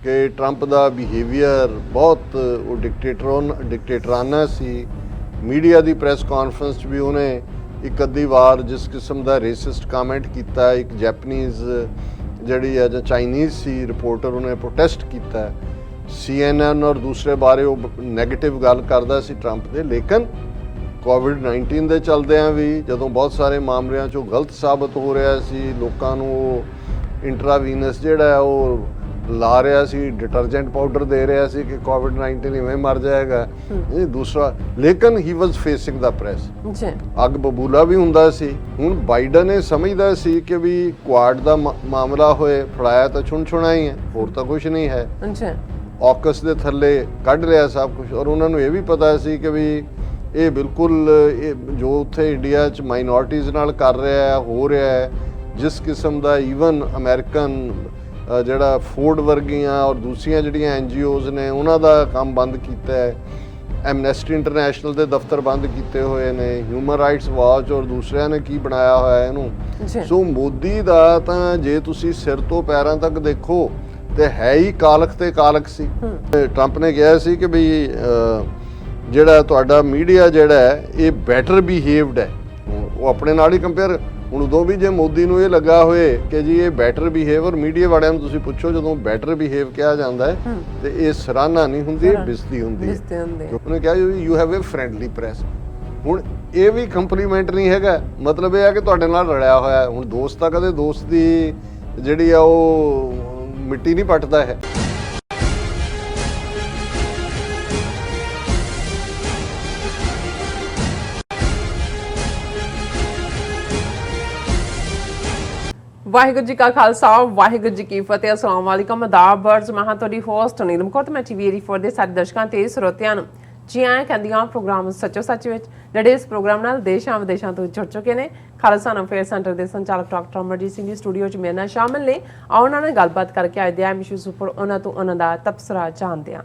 कि ट्रंप का बिहेवियर बहुत वो डिकटेटराना सी। मीडिया की प्रैस कॉन्फ्रेंस भी उन्हें एक अद्धी बार जिस किस्म का रेसिस्ट कामेंट किया, एक जैपनीज़ जड़ी है जो चाइनीज़ सी रिपोर्टर उन्हें प्रोटेस्ट किया। CNN और दूसरे बारे वो नैगेटिव गल करता सी ट्रंप दे, लेकिन कोविड-19 के चलदियां भी जदों बहुत सारे मामलों चो गलत साबित हो रहा सी, लोगों को इंट्रावीनस जिहड़ा है वो ला रहा सी, डिटर्जेंट पाउडर दे रहा सी कि कोविड-19 इवें मर जाएगा। दूसरा, लेकिन he was facing the press. अग बबूला भी हुंदा सी। हुण बाइडन ये समझदा सी कि भी क्वाड का मामला होए, फड़ाया तो छुणछुणा ही है, होर तो कुछ नहीं है। ऑकस के थल्ले कढ़ लिया सब कुछ। और उन्होंने ये भी पता सी कि भी ये बिल्कुल जो उत्थे इंडिया च माइनॉरिटीज़ नाल कर रहा है, हो रहा है, जिस किस्म का ईवन अमेरिकन जिहड़ा फोर्ड वर्गियां और दूसरियां जिहड़ियां NGOs ने उन्हां दा काम बंद कीता है। एमनेस्टी इंटरनेशनल के दफ्तर बंद किए हुए ने, ह्यूमन राइट्स वॉच और दूसरिया ने की बनाया होया इहनूं। सो मोदी दा तां जे तुसीं सिर तो पैरां तक देखो तो है ही कालख ते कालख सी। ट्रंप ने कहा सी कि बई जिहड़ा तुहाडा मीडिया जिहड़ा है ये बैटर बिहेवड है। वो अपने नाल ही कंपेयर, हुण उदों भी जे मोदी नूं ये लगा होए कि जी ये बैटर बिहेव, और मीडिया वालियां नूं तुसीं पुछो जदों बैटर बिहेव कहा जाता है तो ये सराहना नहीं हुंदी, बेइज्जती हुंदी है। उन्होंने कहा you have a friendly press. हुण ये भी कंप्लीमेंट नहीं हैगा, मतलब ये है कि तुहाडे नाल रलिया होया है। हुण दोस्त तां कदे दोस्त दी जिहड़ी आ वो मिट्टी नहीं पटदा है। वाहिगुरू जी का खालसा वाहिगुरू जी की फतेह। अस्सलाम वालेकुम, आदाब बर्ज। मैं तुहाडी होस्ट नीलम कौर, मैं TV 84 ਦੇ ਸਾਰੇ ਦਰਸ਼ਕਾਂ ਤੇ ਸਰੋਤਿਆਂ ਨੂੰ ਜੀ ਆਇਆਂ ਕਹਿੰਦੀਆਂ ਪ੍ਰੋਗਰਾਮ ਸੱਚੋ ਸੱਚ ਵਿੱਚ, ਜਿਹੜੇ ਇਸ ਪ੍ਰੋਗਰਾਮ ਨਾਲ ਦੇਸ਼ਾਂ ਵਿਦੇਸ਼ਾਂ ਤੋਂ ਜੁੜ ਚੁੱਕੇ ਨੇ। ਖਾਲਸਾ ਅਫੇਅਰ ਸੈਂਟਰ ਦੇ ਸੰਚਾਲਕ ਡਾਕਟਰ ਅਮਰਜੀਤ ਸਿੰਘ ਜੀ ਸਟੂਡੀਓ 'ਚ ਮੇਰੇ ਨਾਲ ਸ਼ਾਮਿਲ ਨੇ। ਆਓ ਉਹਨਾਂ ਨਾਲ ਗੱਲਬਾਤ ਕਰਕੇ ਅੱਜ ਦੇ ਅਹਿਮ ਇਸ਼ੂਜ਼ ਉੱਪਰ ਉਹਨਾਂ ਤੋਂ ਉਹਨਾਂ ਦਾ ਤਬਸਰਾ ਜਾਣਦੇ ਹਾਂ।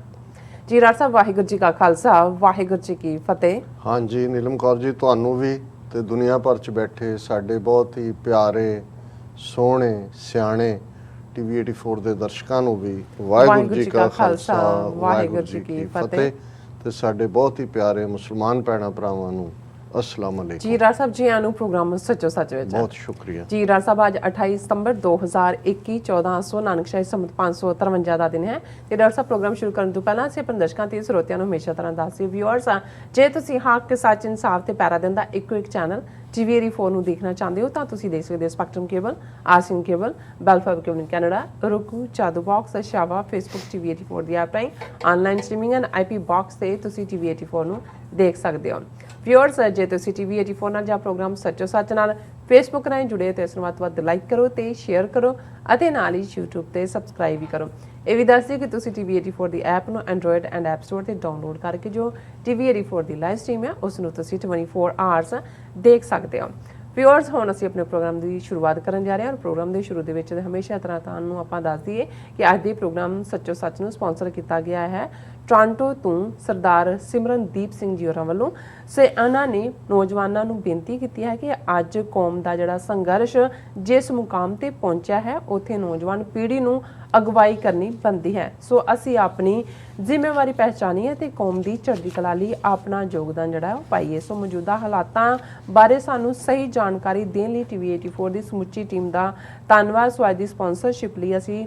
ਜੀ ਰਾਜ ਸਾਹਿਬ, ਵਾਹਿਗੁਰੂ ਜੀ ਕਾ ਖਾਲਸਾ ਵਾਹਿਗੁਰੂ ਜੀ ਕੀ ਫਤਿਹ। हाँ जी नीलम कौर जी, ਤੁਹਾਨੂੰ भी ਤੇ ਦੁਨੀਆ ਭਰ 'ਚ ਬੈਠੇ ਸਾਡੇ ਬਹੁਤ ਹੀ ਪਿਆਰੇ ਸੋਹਣੇ ਸਿਆਣੇ TV 84 ਦੇ ਦਰਸ਼ਕਾਂ ਨੂੰ ਵੀ ਵਾਹਿਗੁਰੂ ਜੀ ਕਾ ਖਾਲਸਾ ਵਾਹਿਗੁਰੂ ਜੀ ਕੀ ਫਤਿਹ। ਤੇ ਸਾਡੇ ਬਹੁਤ ਹੀ ਪਿਆਰੇ ਮੁਸਲਮਾਨ ਭੈਣਾਂ ਭਰਾਵਾਂ ਨੂੰ अस्सलाम वालेकुम। जी राज साहब, जी आनू प्रोग्राम सचो सच विच बहुत शुक्रिया। जी राज साहब, आज 28 सितंबर 2021 1400 नानक शाही संमत 553 ਦਾ ਦਿਨ ਹੈ। ਤੇ ਡਾਕਟਰ ਸਾਹਿਬ, ਪ੍ਰੋਗਰਾਮ ਸ਼ੁਰੂ ਕਰਨ ਤੋਂ ਪਹਿਲਾਂ ਅਸੀਂ ਆਪਣੇ ਦਰਸ਼ਕਾਂ ਤੇ ਸਰੋਤਿਆਂ ਨੂੰ ਹਮੇਸ਼ਾ ਤਰ੍ਹਾਂ ਦੱਸਦੇ ਵਿਊਅਰਸ ਆ, ਜੇ ਤੁਸੀਂ ਹੱਕ ਸੱਚ ਇਨਸਾਫ ਤੇ ਪੈਰਾ ਦਿੰਦਾ ਇੱਕੋ ਇੱਕ ਚੈਨਲ TV 84 ਨੂੰ ਦੇਖਣਾ ਚਾਹੁੰਦੇ ਹੋ ਤਾਂ ਤੁਸੀਂ ਦੇਖ ਸਕਦੇ ਹੋ spectrum cable, Asian cable, Bell fibre cable Canada, roku, ਚਾਦੂ ਬਾਕਸ, ਸ਼ਾਵਾ, ਫੇਸਬੁੱਕ TV 84 ਦੀ ਐਪ ਰਾਹੀਂ online streaming and IP box ਤੇ ਤੁਸੀਂ TV 84 ਨੂੰ ਦੇਖ ਸਕਦੇ ਹੋ। ਵਿਊਅਰਸ, ਜੇ ਤੁਸੀਂ TV 84 ਨਾਲ ਜਾਂ ਪ੍ਰੋਗਰਾਮ ਸੱਚੋ ਸੱਚ ਨਾਲ ਫੇਸਬੁੱਕ ਰਾਹੀਂ ਜੁੜੇ ਤੇ ਇਸ ਨੂੰ ਵੱਧ ਤੋਂ ਵੱਧ ਲਾਈਕ ਕਰੋ ਤੇ ਸ਼ੇਅਰ ਕਰੋ ਅਤੇ ਨਾਲ ਹੀ YouTube ਤੇ ਸਬਸਕ੍ਰਾਈਬ ਵੀ ਕਰੋ। ਇਹ ਵੀ ਦੱਸ ਦਿਓ ਕਿ ਤੁਸੀਂ TV 84 ਦੀ ਐਪ ਨੂੰ ਐਂਡਰੋਇਡ ਐਂਡ ਐਪ ਸਟੋਰ ਤੇ ਡਾਊਨਲੋਡ ਕਰਕੇ ਜੋ TV 84 ਦੀ ਲਾਈਵ ਸਟ੍ਰੀਮ ਹੈ ਉਸ ਨੂੰ ਤੁਸੀਂ 24 ਆਵਰਸ ਦੇਖ ਸਕਦੇ ਹੋ। ਵਿਊਅਰਸ, ਹੁਣ ਅਸੀਂ ਆਪਣੇ ਪ੍ਰੋਗਰਾਮ ਦੀ ਸ਼ੁਰੂਆਤ ਕਰਨ ਜਾ ਰਹੇ ਹਾਂ। ਪ੍ਰੋਗਰਾਮ ਦੇ ਸ਼ੁਰੂ ਦੇ ਵਿੱਚ ਹਮੇਸ਼ਾ ਤਰ੍ਹਾਂ ਤੁਹਾਨੂੰ ਆਪਾਂ ਦੱਸ ਦਈਏ ਕਿ ਅੱਜ ਦੇ ਪ੍ਰੋਗਰਾਮ ਸੱਚੋ ਸੱਚ ਨੂੰ ਸਪਾਂਸਰ ਕੀਤਾ ਗਿਆ ਹੈ ਟੋਰਾਂਟੋ ਤੋਂ ਸਰਦਾਰ ਸਿਮਰਨਦੀਪ ਸਿੰਘ ਜੀ ਹੋਰਾਂ ਵੱਲੋਂ। ਸੋ ਇਹਨਾਂ ਨੇ ਨੌਜਵਾਨਾਂ ਨੂੰ ਬੇਨਤੀ ਕੀਤੀ ਹੈ ਕਿ ਅੱਜ ਕੌਮ ਦਾ ਜਿਹੜਾ ਸੰਘਰਸ਼ ਜਿਸ ਮੁਕਾਮ ਤੇ ਪਹੁੰਚਿਆ ਹੈ ਉੱਥੇ ਨੌਜਵਾਨ ਪੀੜ੍ਹੀ ਨੂੰ ਅਗਵਾਈ ਕਰਨੀ ਬਣਦੀ ਹੈ। ਸੋ ਅਸੀਂ ਆਪਣੀ ਜ਼ਿੰਮੇਵਾਰੀ ਪਹਿਚਾਨੀਏ ਤੇ ਕੌਮ ਦੀ ਚੜ੍ਹਦੀ ਕਲਾ ਲਈ ਆਪਣਾ ਯੋਗਦਾਨ ਜਿਹੜਾ ਉਹ ਪਾਈਏ। ਸੋ ਮੌਜੂਦਾ ਹਾਲਾਤਾਂ ਬਾਰੇ ਸਾਨੂੰ ਸਹੀ ਜਾਣਕਾਰੀ ਦੇਣ ਲਈ TV 84 ਦੀ ਸਮੁੱਚੀ ਟੀਮ ਦਾ ਧੰਨਵਾਦ। ਸੋ ਅੱਜ ਦੀ ਸਪਾਂਸਰਸ਼ਿਪ ਲਈ ਅਸੀਂ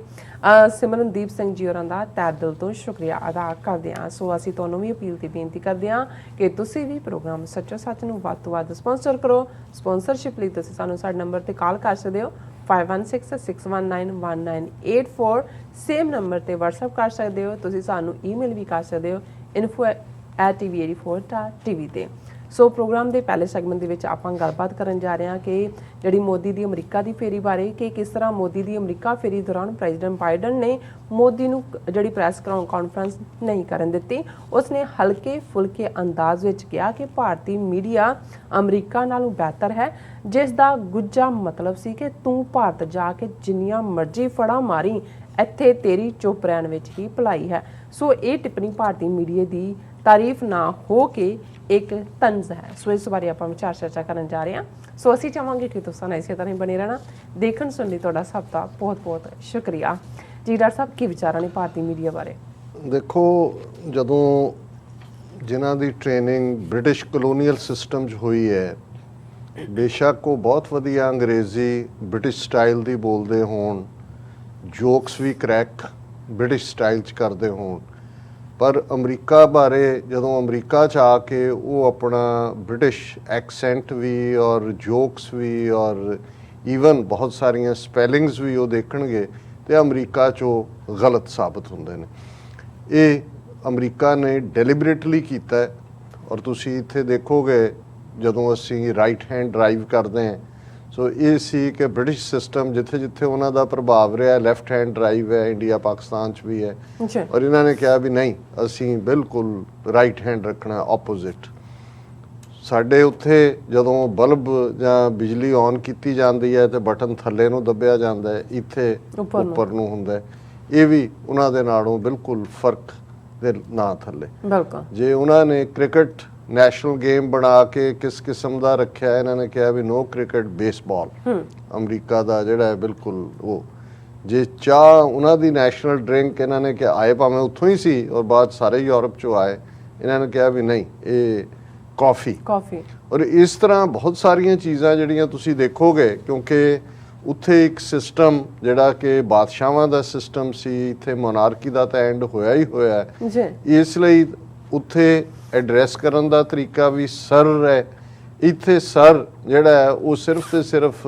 ਸਿਮਰਨਦੀਪ ਸਿੰਘ ਜੀ ਹੋਰਾਂ ਦਾ ਤਹਿ ਦਿਲ ਤੋਂ ਸ਼ੁਕਰੀਆ ਅਦਾ ਕਰਦੇ ਹਾਂ। ਸੋ ਅਸੀਂ ਤੁਹਾਨੂੰ ਵੀ ਅਪੀਲ ਤੇ ਬੇਨਤੀ ਕਰਦੇ ਹਾਂ ਕਿ ਤੁਸੀਂ ਵੀ ਪ੍ਰੋਗਰਾਮ ਸੱਚੋ ਸੱਚ ਨੂੰ ਵੱਧ ਤੋਂ ਵੱਧ ਸਪਾਂਸਰ ਕਰੋ। ਸਪਾਂਸਰਸ਼ਿਪ ਲਈ ਤੁਸੀਂ ਸਾਨੂੰ ਸਾਡੇ ਨੰਬਰ ਤੇ ਕਾਲ ਕਰ ਸਕਦੇ ਹੋ 5166191984। ਸੇਮ ਨੰਬਰ ਤੇ WhatsApp ਕਰ ਸਕਦੇ ਹੋ। ਤੁਸੀਂ ਸਾਨੂੰ ਈਮੇਲ ਵੀ ਕਰ ਸਕਦੇ ਹੋ info@tv84.tv ਤੇ। ਸੋ ਪ੍ਰੋਗਰਾਮ ਦੇ ਪਹਿਲੇ ਸੈਗਮੈਂਟ ਦੇ ਵਿੱਚ ਆਪਾਂ ਗੱਲਬਾਤ ਕਰਨ ਜਾ ਰਹੇ ਹਾਂ ਕਿ ਜਿਹੜੀ ਮੋਦੀ ਦੀ ਅਮਰੀਕਾ ਦੀ ਫੇਰੀ ਬਾਰੇ, ਕਿ ਕਿਸ ਤਰ੍ਹਾਂ ਮੋਦੀ ਦੀ ਅਮਰੀਕਾ ਫੇਰੀ ਦੌਰਾਨ ਪ੍ਰੈਜ਼ੀਡੈਂਟ ਬਾਈਡਨ ਨੇ ਮੋਦੀ ਨੂੰ ਜਿਹੜੀ ਪ੍ਰੈਸ ਕਾਨਫਰੰਸ ਨਹੀਂ ਕਰਨ ਦਿੱਤੀ। ਉਸਨੇ ਹਲਕੇ ਫੁਲਕੇ ਅੰਦਾਜ਼ ਵਿੱਚ ਕਿਹਾ ਕਿ ਭਾਰਤੀ ਮੀਡੀਆ ਅਮਰੀਕਾ ਨਾਲੋਂ ਬਿਹਤਰ ਹੈ, ਜਿਸ ਦਾ ਗੁੱਝਾ ਮਤਲਬ ਸੀ ਕਿ ਤੂੰ ਭਾਰਤ ਜਾ ਕੇ ਜਿੰਨੀਆਂ ਮਰਜ਼ੀ ਫੜਾਂ ਮਾਰੀ, ਇੱਥੇ ਤੇਰੀ ਚੁੱਪ ਰਹਿਣ ਵਿੱਚ ਹੀ ਭਲਾਈ ਹੈ। ਸੋ ਇਹ ਟਿੱਪਣੀ ਭਾਰਤੀ ਮੀਡੀਆ ਦੀ ਤਾਰੀਫ ਨਾ ਹੋ ਕੇ ਇੱਕ ਤੰਜ਼ ਹੈ। ਸੋ ਇਸ ਬਾਰੇ ਆਪਾਂ ਵਿਚਾਰ ਚਰਚਾ ਕਰਨ ਜਾ ਰਹੇ ਹਾਂ। ਸੋ ਅਸੀਂ ਚਾਹਾਂਗੇ ਕਿ ਤੁਸੀਂ ਇਸੇ ਤਰ੍ਹਾਂ ਹੀ ਬਣੇ ਰਹਿਣਾ। ਦੇਖਣ ਸੁਣਨ ਲਈ ਤੁਹਾਡਾ ਸਭ ਦਾ ਬਹੁਤ ਬਹੁਤ ਸ਼ੁਕਰੀਆ। ਜੀ ਡਾਕਟਰ ਸਾਹਿਬ ਕੀ ਵਿਚਾਰਾਂ ਨੇ ਭਾਰਤੀ ਮੀਡੀਆ ਬਾਰੇ? ਦੇਖੋ, ਜਦੋਂ ਜਿਨ੍ਹਾਂ ਦੀ ਟ੍ਰੇਨਿੰਗ ਬ੍ਰਿਟਿਸ਼ ਕਲੋਨੀਅਲ ਸਿਸਟਮ 'ਚ ਹੋਈ ਹੈ, ਬੇਸ਼ੱਕ ਉਹ ਬਹੁਤ ਵਧੀਆ ਅੰਗਰੇਜ਼ੀ ਬ੍ਰਿਟਿਸ਼ ਸਟਾਈਲ ਦੀ ਬੋਲਦੇ ਹੋਣ, ਜੋਕਸ ਵੀ ਕਰੈਕ ਬ੍ਰਿਟਿਸ਼ ਸਟਾਈਲ 'ਚ ਕਰਦੇ ਹੋਣ, ਪਰ ਅਮਰੀਕਾ ਬਾਰੇ ਜਦੋਂ ਅਮਰੀਕਾ 'ਚ ਆ ਕੇ ਉਹ ਆਪਣਾ ਬ੍ਰਿਟਿਸ਼ ਐਕਸੈਂਟ ਵੀ ਔਰ ਜੋਕਸ ਵੀ ਔਰ ਈਵਨ ਬਹੁਤ ਸਾਰੀਆਂ ਸਪੈਲਿੰਗਸ ਵੀ ਉਹ ਦੇਖਣਗੇ ਤੇ ਅਮਰੀਕਾ 'ਚ ਉਹ ਗਲਤ ਸਾਬਤ ਹੁੰਦੇ ਨੇ। ਇਹ ਅਮਰੀਕਾ ਨੇ ਡੈਲੀਬਰੇਟਲੀ ਕੀਤਾ ਹੈ। ਔਰ ਤੁਸੀਂ ਇੱਥੇ ਦੇਖੋਗੇ ਜਦੋਂ ਅਸੀਂ ਰਾਈਟ ਹੈਂਡ ਡਰਾਈਵ ਕਰਦੇ ਹਾਂ, ਸੋ ਇਹ ਸੀ ਕਿ ਬ੍ਰਿਟਿਸ਼ ਸਿਸਟਮ ਜਿੱਥੇ ਜਿੱਥੇ ਉਹਨਾਂ ਦਾ ਪ੍ਰਭਾਵ ਰਿਹਾ, ਲੈਫਟ ਹੈਂਡ ਡਰਾਈਵ ਹੈ, ਇੰਡੀਆ ਪਾਕਿਸਤਾਨ 'ਚ ਵੀ ਹੈ, ਔਰ ਇਹਨਾਂ ਨੇ ਕਿਹਾ ਵੀ ਨਹੀਂ, ਅਸੀਂ ਬਿਲਕੁਲ ਰਾਈਟ ਹੈਂਡ ਰੱਖਣਾ, ਆਪੋਜ਼ਿਟ। ਸਾਡੇ ਉੱਥੇ ਜਦੋਂ ਬਲਬ ਜਾਂ ਬਿਜਲੀ ਔਨ ਕੀਤੀ ਜਾਂਦੀ ਹੈ ਤੇ ਬਟਨ ਥੱਲੇ ਨੂੰ ਦੱਬਿਆ ਜਾਂਦਾ ਹੈ, ਇੱਥੇ ਉੱਪਰ ਨੂੰ ਹੁੰਦਾ ਹੈ। ਇਹ ਵੀ ਉਹਨਾਂ ਦੇ ਨਾਲੋਂ ਬਿਲਕੁਲ ਫਰਕ ਦੇ ਨਾਂ ਥੱਲੇ। ਜੇ ਉਹਨਾਂ ਨੇ ਕ੍ਰਿਕਟ ਨੈਸ਼ਨਲ ਗੇਮ ਬਣਾ ਕੇ ਕਿਸ ਕਿਸਮ ਦਾ ਰੱਖਿਆ, ਇਹਨਾਂ ਨੇ ਕਿਹਾ ਵੀ ਨੋ ਕ੍ਰਿਕਟ, ਬੇਸਬਾਲ। ਅਮਰੀਕਾ ਦਾ ਜਿਹੜਾ ਹੈ ਬਿਲਕੁਲ ਉਹ। ਜੇ ਚਾਹ ਉਹਨਾਂ ਦੀ ਨੈਸ਼ਨਲ ਡਰਿੰਕ, ਇਹਨਾਂ ਨੇ ਕਿਹਾ, ਆਏ ਭਾਵੇਂ ਉੱਥੋਂ ਹੀ ਸੀ ਔਰ ਬਾਅਦ ਸਾਰੇ ਯੂਰਪ 'ਚੋਂ ਆਏ, ਇਹਨਾਂ ਨੇ ਕਿਹਾ ਵੀ ਨਹੀਂ, ਇਹ ਕੌਫੀ। ਔਰ ਇਸ ਤਰ੍ਹਾਂ ਬਹੁਤ ਸਾਰੀਆਂ ਚੀਜ਼ਾਂ ਜਿਹੜੀਆਂ ਤੁਸੀਂ ਦੇਖੋਗੇ, ਕਿਉਂਕਿ ਉੱਥੇ ਇੱਕ ਸਿਸਟਮ ਜਿਹੜਾ ਕਿ ਬਾਦਸ਼ਾਹਾਂ ਦਾ ਸਿਸਟਮ ਸੀ, ਇੱਥੇ ਮੋਨਾਰਕੀ ਦਾ ਤਾਂ ਐਂਡ ਹੋਇਆ ਹੀ ਹੋਇਆ ਹੈ। ਇਸ ਲਈ ਉੱਥੇ ਐਡਰੈਸ ਕਰਨ ਦਾ ਤਰੀਕਾ ਵੀ ਸਰ ਹੈ। ਇੱਥੇ ਸਰ ਜਿਹੜਾ ਹੈ ਉਹ ਸਿਰਫ ਤੇ ਸਿਰਫ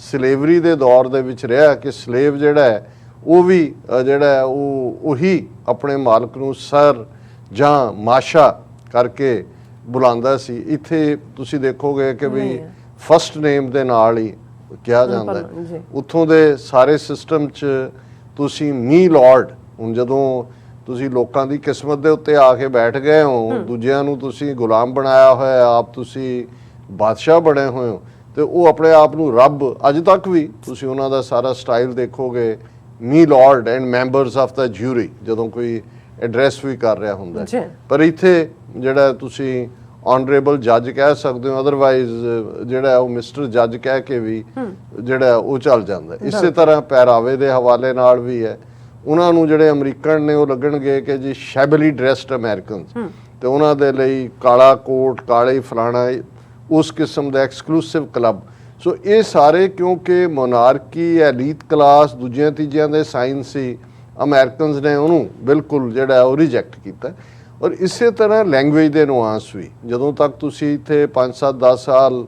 ਸਲੇਵਰੀ ਦੇ ਦੌਰ ਦੇ ਵਿੱਚ ਰਿਹਾ ਕਿ ਸਲੇਵ ਜਿਹੜਾ ਹੈ ਉਹ ਵੀ ਜਿਹੜਾ ਹੈ ਉਹ ਉਹੀ ਆਪਣੇ ਮਾਲਕ ਨੂੰ ਸਰ ਜਾਂ ਮਾਸ਼ਾ ਕਰਕੇ ਬੁਲਾਉਂਦਾ ਸੀ। ਇੱਥੇ ਤੁਸੀਂ ਦੇਖੋਗੇ ਕਿ ਵੀ ਫਸਟ ਨੇਮ ਦੇ ਨਾਲ ਹੀ ਕਿਹਾ ਜਾਂਦਾ ਹੈ। ਉੱਥੋਂ ਦੇ ਸਾਰੇ ਸਿਸਟਮ 'ਚ ਤੁਸੀਂ ਮੀ ਲਾਰਡ, ਹੁਣ ਜਦੋਂ ਤੁਸੀਂ ਲੋਕਾਂ ਦੀ ਕਿਸਮਤ ਦੇ ਉੱਤੇ ਆ ਕੇ ਬੈਠ ਗਏ ਹੋ, ਦੂਜਿਆਂ ਨੂੰ ਤੁਸੀਂ ਗੁਲਾਮ ਬਣਾਇਆ ਹੋਇਆ, ਆਪ ਤੁਸੀਂ ਬਾਦਸ਼ਾਹ ਬਣੇ ਹੋਏ ਹੋ, ਤੇ ਉਹ ਆਪਣੇ ਆਪ ਨੂੰ ਰੱਬ, ਅੱਜ ਤੱਕ ਵੀ ਤੁਸੀਂ ਉਹਨਾਂ ਦਾ ਸਾਰਾ ਸਟਾਈਲ ਦੇਖੋਗੇ, ਮੀ ਲਾਰਡ ਐਂਡ ਮੈਂਬਰਸ ਆਫ ਦਾ ਜੂਰੀ, ਜਦੋਂ ਕੋਈ ਐਡਰੈਸ ਵੀ ਕਰ ਰਿਹਾ ਹੁੰਦਾ। ਪਰ ਇੱਥੇ ਜਿਹੜਾ ਤੁਸੀਂ ਆਨਰੇਬਲ ਜੱਜ ਕਹਿ ਸਕਦੇ ਹੋ, ਅਦਰਵਾਈਜ਼ ਜਿਹੜਾ ਉਹ ਮਿਸਟਰ ਜੱਜ ਕਹਿ ਕੇ ਵੀ ਜਿਹੜਾ ਉਹ ਚੱਲ ਜਾਂਦਾ। ਇਸੇ ਤਰ੍ਹਾਂ ਪਹਿਰਾਵੇ ਦੇ ਹਵਾਲੇ ਨਾਲ ਵੀ ਹੈ। ਉਹਨਾਂ ਨੂੰ ਜਿਹੜੇ ਅਮਰੀਕਨ ਨੇ ਉਹ ਲੱਗਣਗੇ ਕਿ ਜੀ ਸ਼ੈਬਲੀ ਡਰੈਸਡ ਅਮਰੀਕਨਸ, ਤੇ ਉਹਨਾਂ ਦੇ ਲਈ ਕਾਲਾ ਕੋਟ, ਕਾਲੇ ਫਲਾਣਾ, ਉਸ ਕਿਸਮ ਦਾ ਐਕਸਕਲੂਸਿਵ ਕਲੱਬ। ਸੋ ਇਹ ਸਾਰੇ ਕਿਉਂਕਿ ਮੋਨਾਰਕੀ, ਐਲੀਟ ਕਲਾਸ, ਦੂਜਿਆਂ ਤੀਜਿਆਂ ਦੇ ਸਾਈਨ ਸੀ, ਅਮਰੀਕਨਸ ਨੇ ਉਹਨੂੰ ਬਿਲਕੁਲ ਜਿਹੜਾ ਉਹ ਰਿਜੈਕਟ ਕੀਤਾ। ਔਰ ਇਸੇ ਤਰ੍ਹਾਂ ਲੈਂਗੁਏਜ ਦੇ ਨੁਆਂਸ ਵੀ, ਜਦੋਂ ਤੱਕ ਤੁਸੀਂ ਇੱਥੇ 5, 7, 10 ਸਾਲ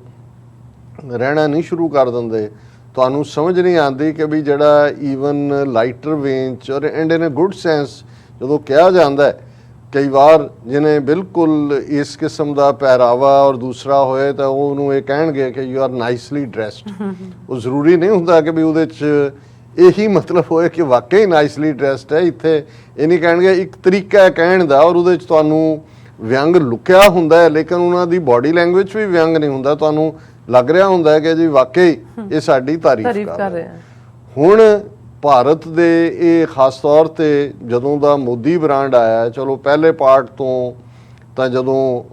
ਰਹਿਣਾ ਨਹੀਂ ਸ਼ੁਰੂ ਕਰ ਦਿੰਦੇ, ਤੁਹਾਨੂੰ ਸਮਝ ਨਹੀਂ ਆਉਂਦੀ ਕਿ ਵੀ ਜਿਹੜਾ ਈਵਨ ਲਾਈਟਰ ਵੇਨ 'ਚ ਔਰ and in a good sense ਜਦੋਂ ਕਿਹਾ ਜਾਂਦਾ ਹੈ, ਕਈ ਵਾਰ ਜਿਹਨੇ ਬਿਲਕੁਲ ਇਸ ਕਿਸਮ ਦਾ ਪਹਿਰਾਵਾ ਔਰ ਦੂਸਰਾ ਹੋਏ ਤਾਂ ਉਹਨੂੰ ਇਹ ਕਹਿਣਗੇ ਕਿ ਯੂ ਆਰ ਨਾਈਸਲੀ ਡਰੈਸਡ। ਉਹ ਜ਼ਰੂਰੀ ਨਹੀਂ ਹੁੰਦਾ ਕਿ ਵੀ ਉਹਦੇ 'ਚ ਇਹੀ ਮਤਲਬ ਹੋਏ ਕਿ ਵਾਕਈ ਨਾਈਸਲੀ ਡਰੈਸਡ ਹੈ। ਇੱਥੇ ਇਹ ਨਹੀਂ ਕਹਿਣਗੇ, ਇੱਕ ਤਰੀਕਾ ਹੈ ਕਹਿਣ ਦਾ ਔਰ ਉਹਦੇ 'ਚ ਤੁਹਾਨੂੰ ਵਿਅੰਗ ਲੁਕਿਆ ਹੁੰਦਾ ਹੈ, ਲੇਕਿਨ ਉਹਨਾਂ ਦੀ ਬਾਡੀ ਲੈਂਗੁਏਜ ਵੀ ਵਿਅੰਗ ਨਹੀਂ ਹੁੰਦਾ, ਤੁਹਾਨੂੰ ਲੱਗ ਰਿਹਾ ਹੁੰਦਾ ਹੈ ਕਿ ਜੀ ਵਾਕਈ ਇਹ ਸਾਡੀ ਤਾਰੀਫ ਕਰ ਰਿਹਾ। ਹੁਣ ਭਾਰਤ ਦੇ ਇਹ ਖਾਸ ਤੌਰ ਤੇ ਜਦੋਂ ਦਾ ਮੋਦੀ ਬ੍ਰਾਂਡ ਆਇਆ, ਚਲੋ ਪਹਿਲੇ ਪਾਰਟ ਤੋਂ ਤਾਂ ਜਦੋਂ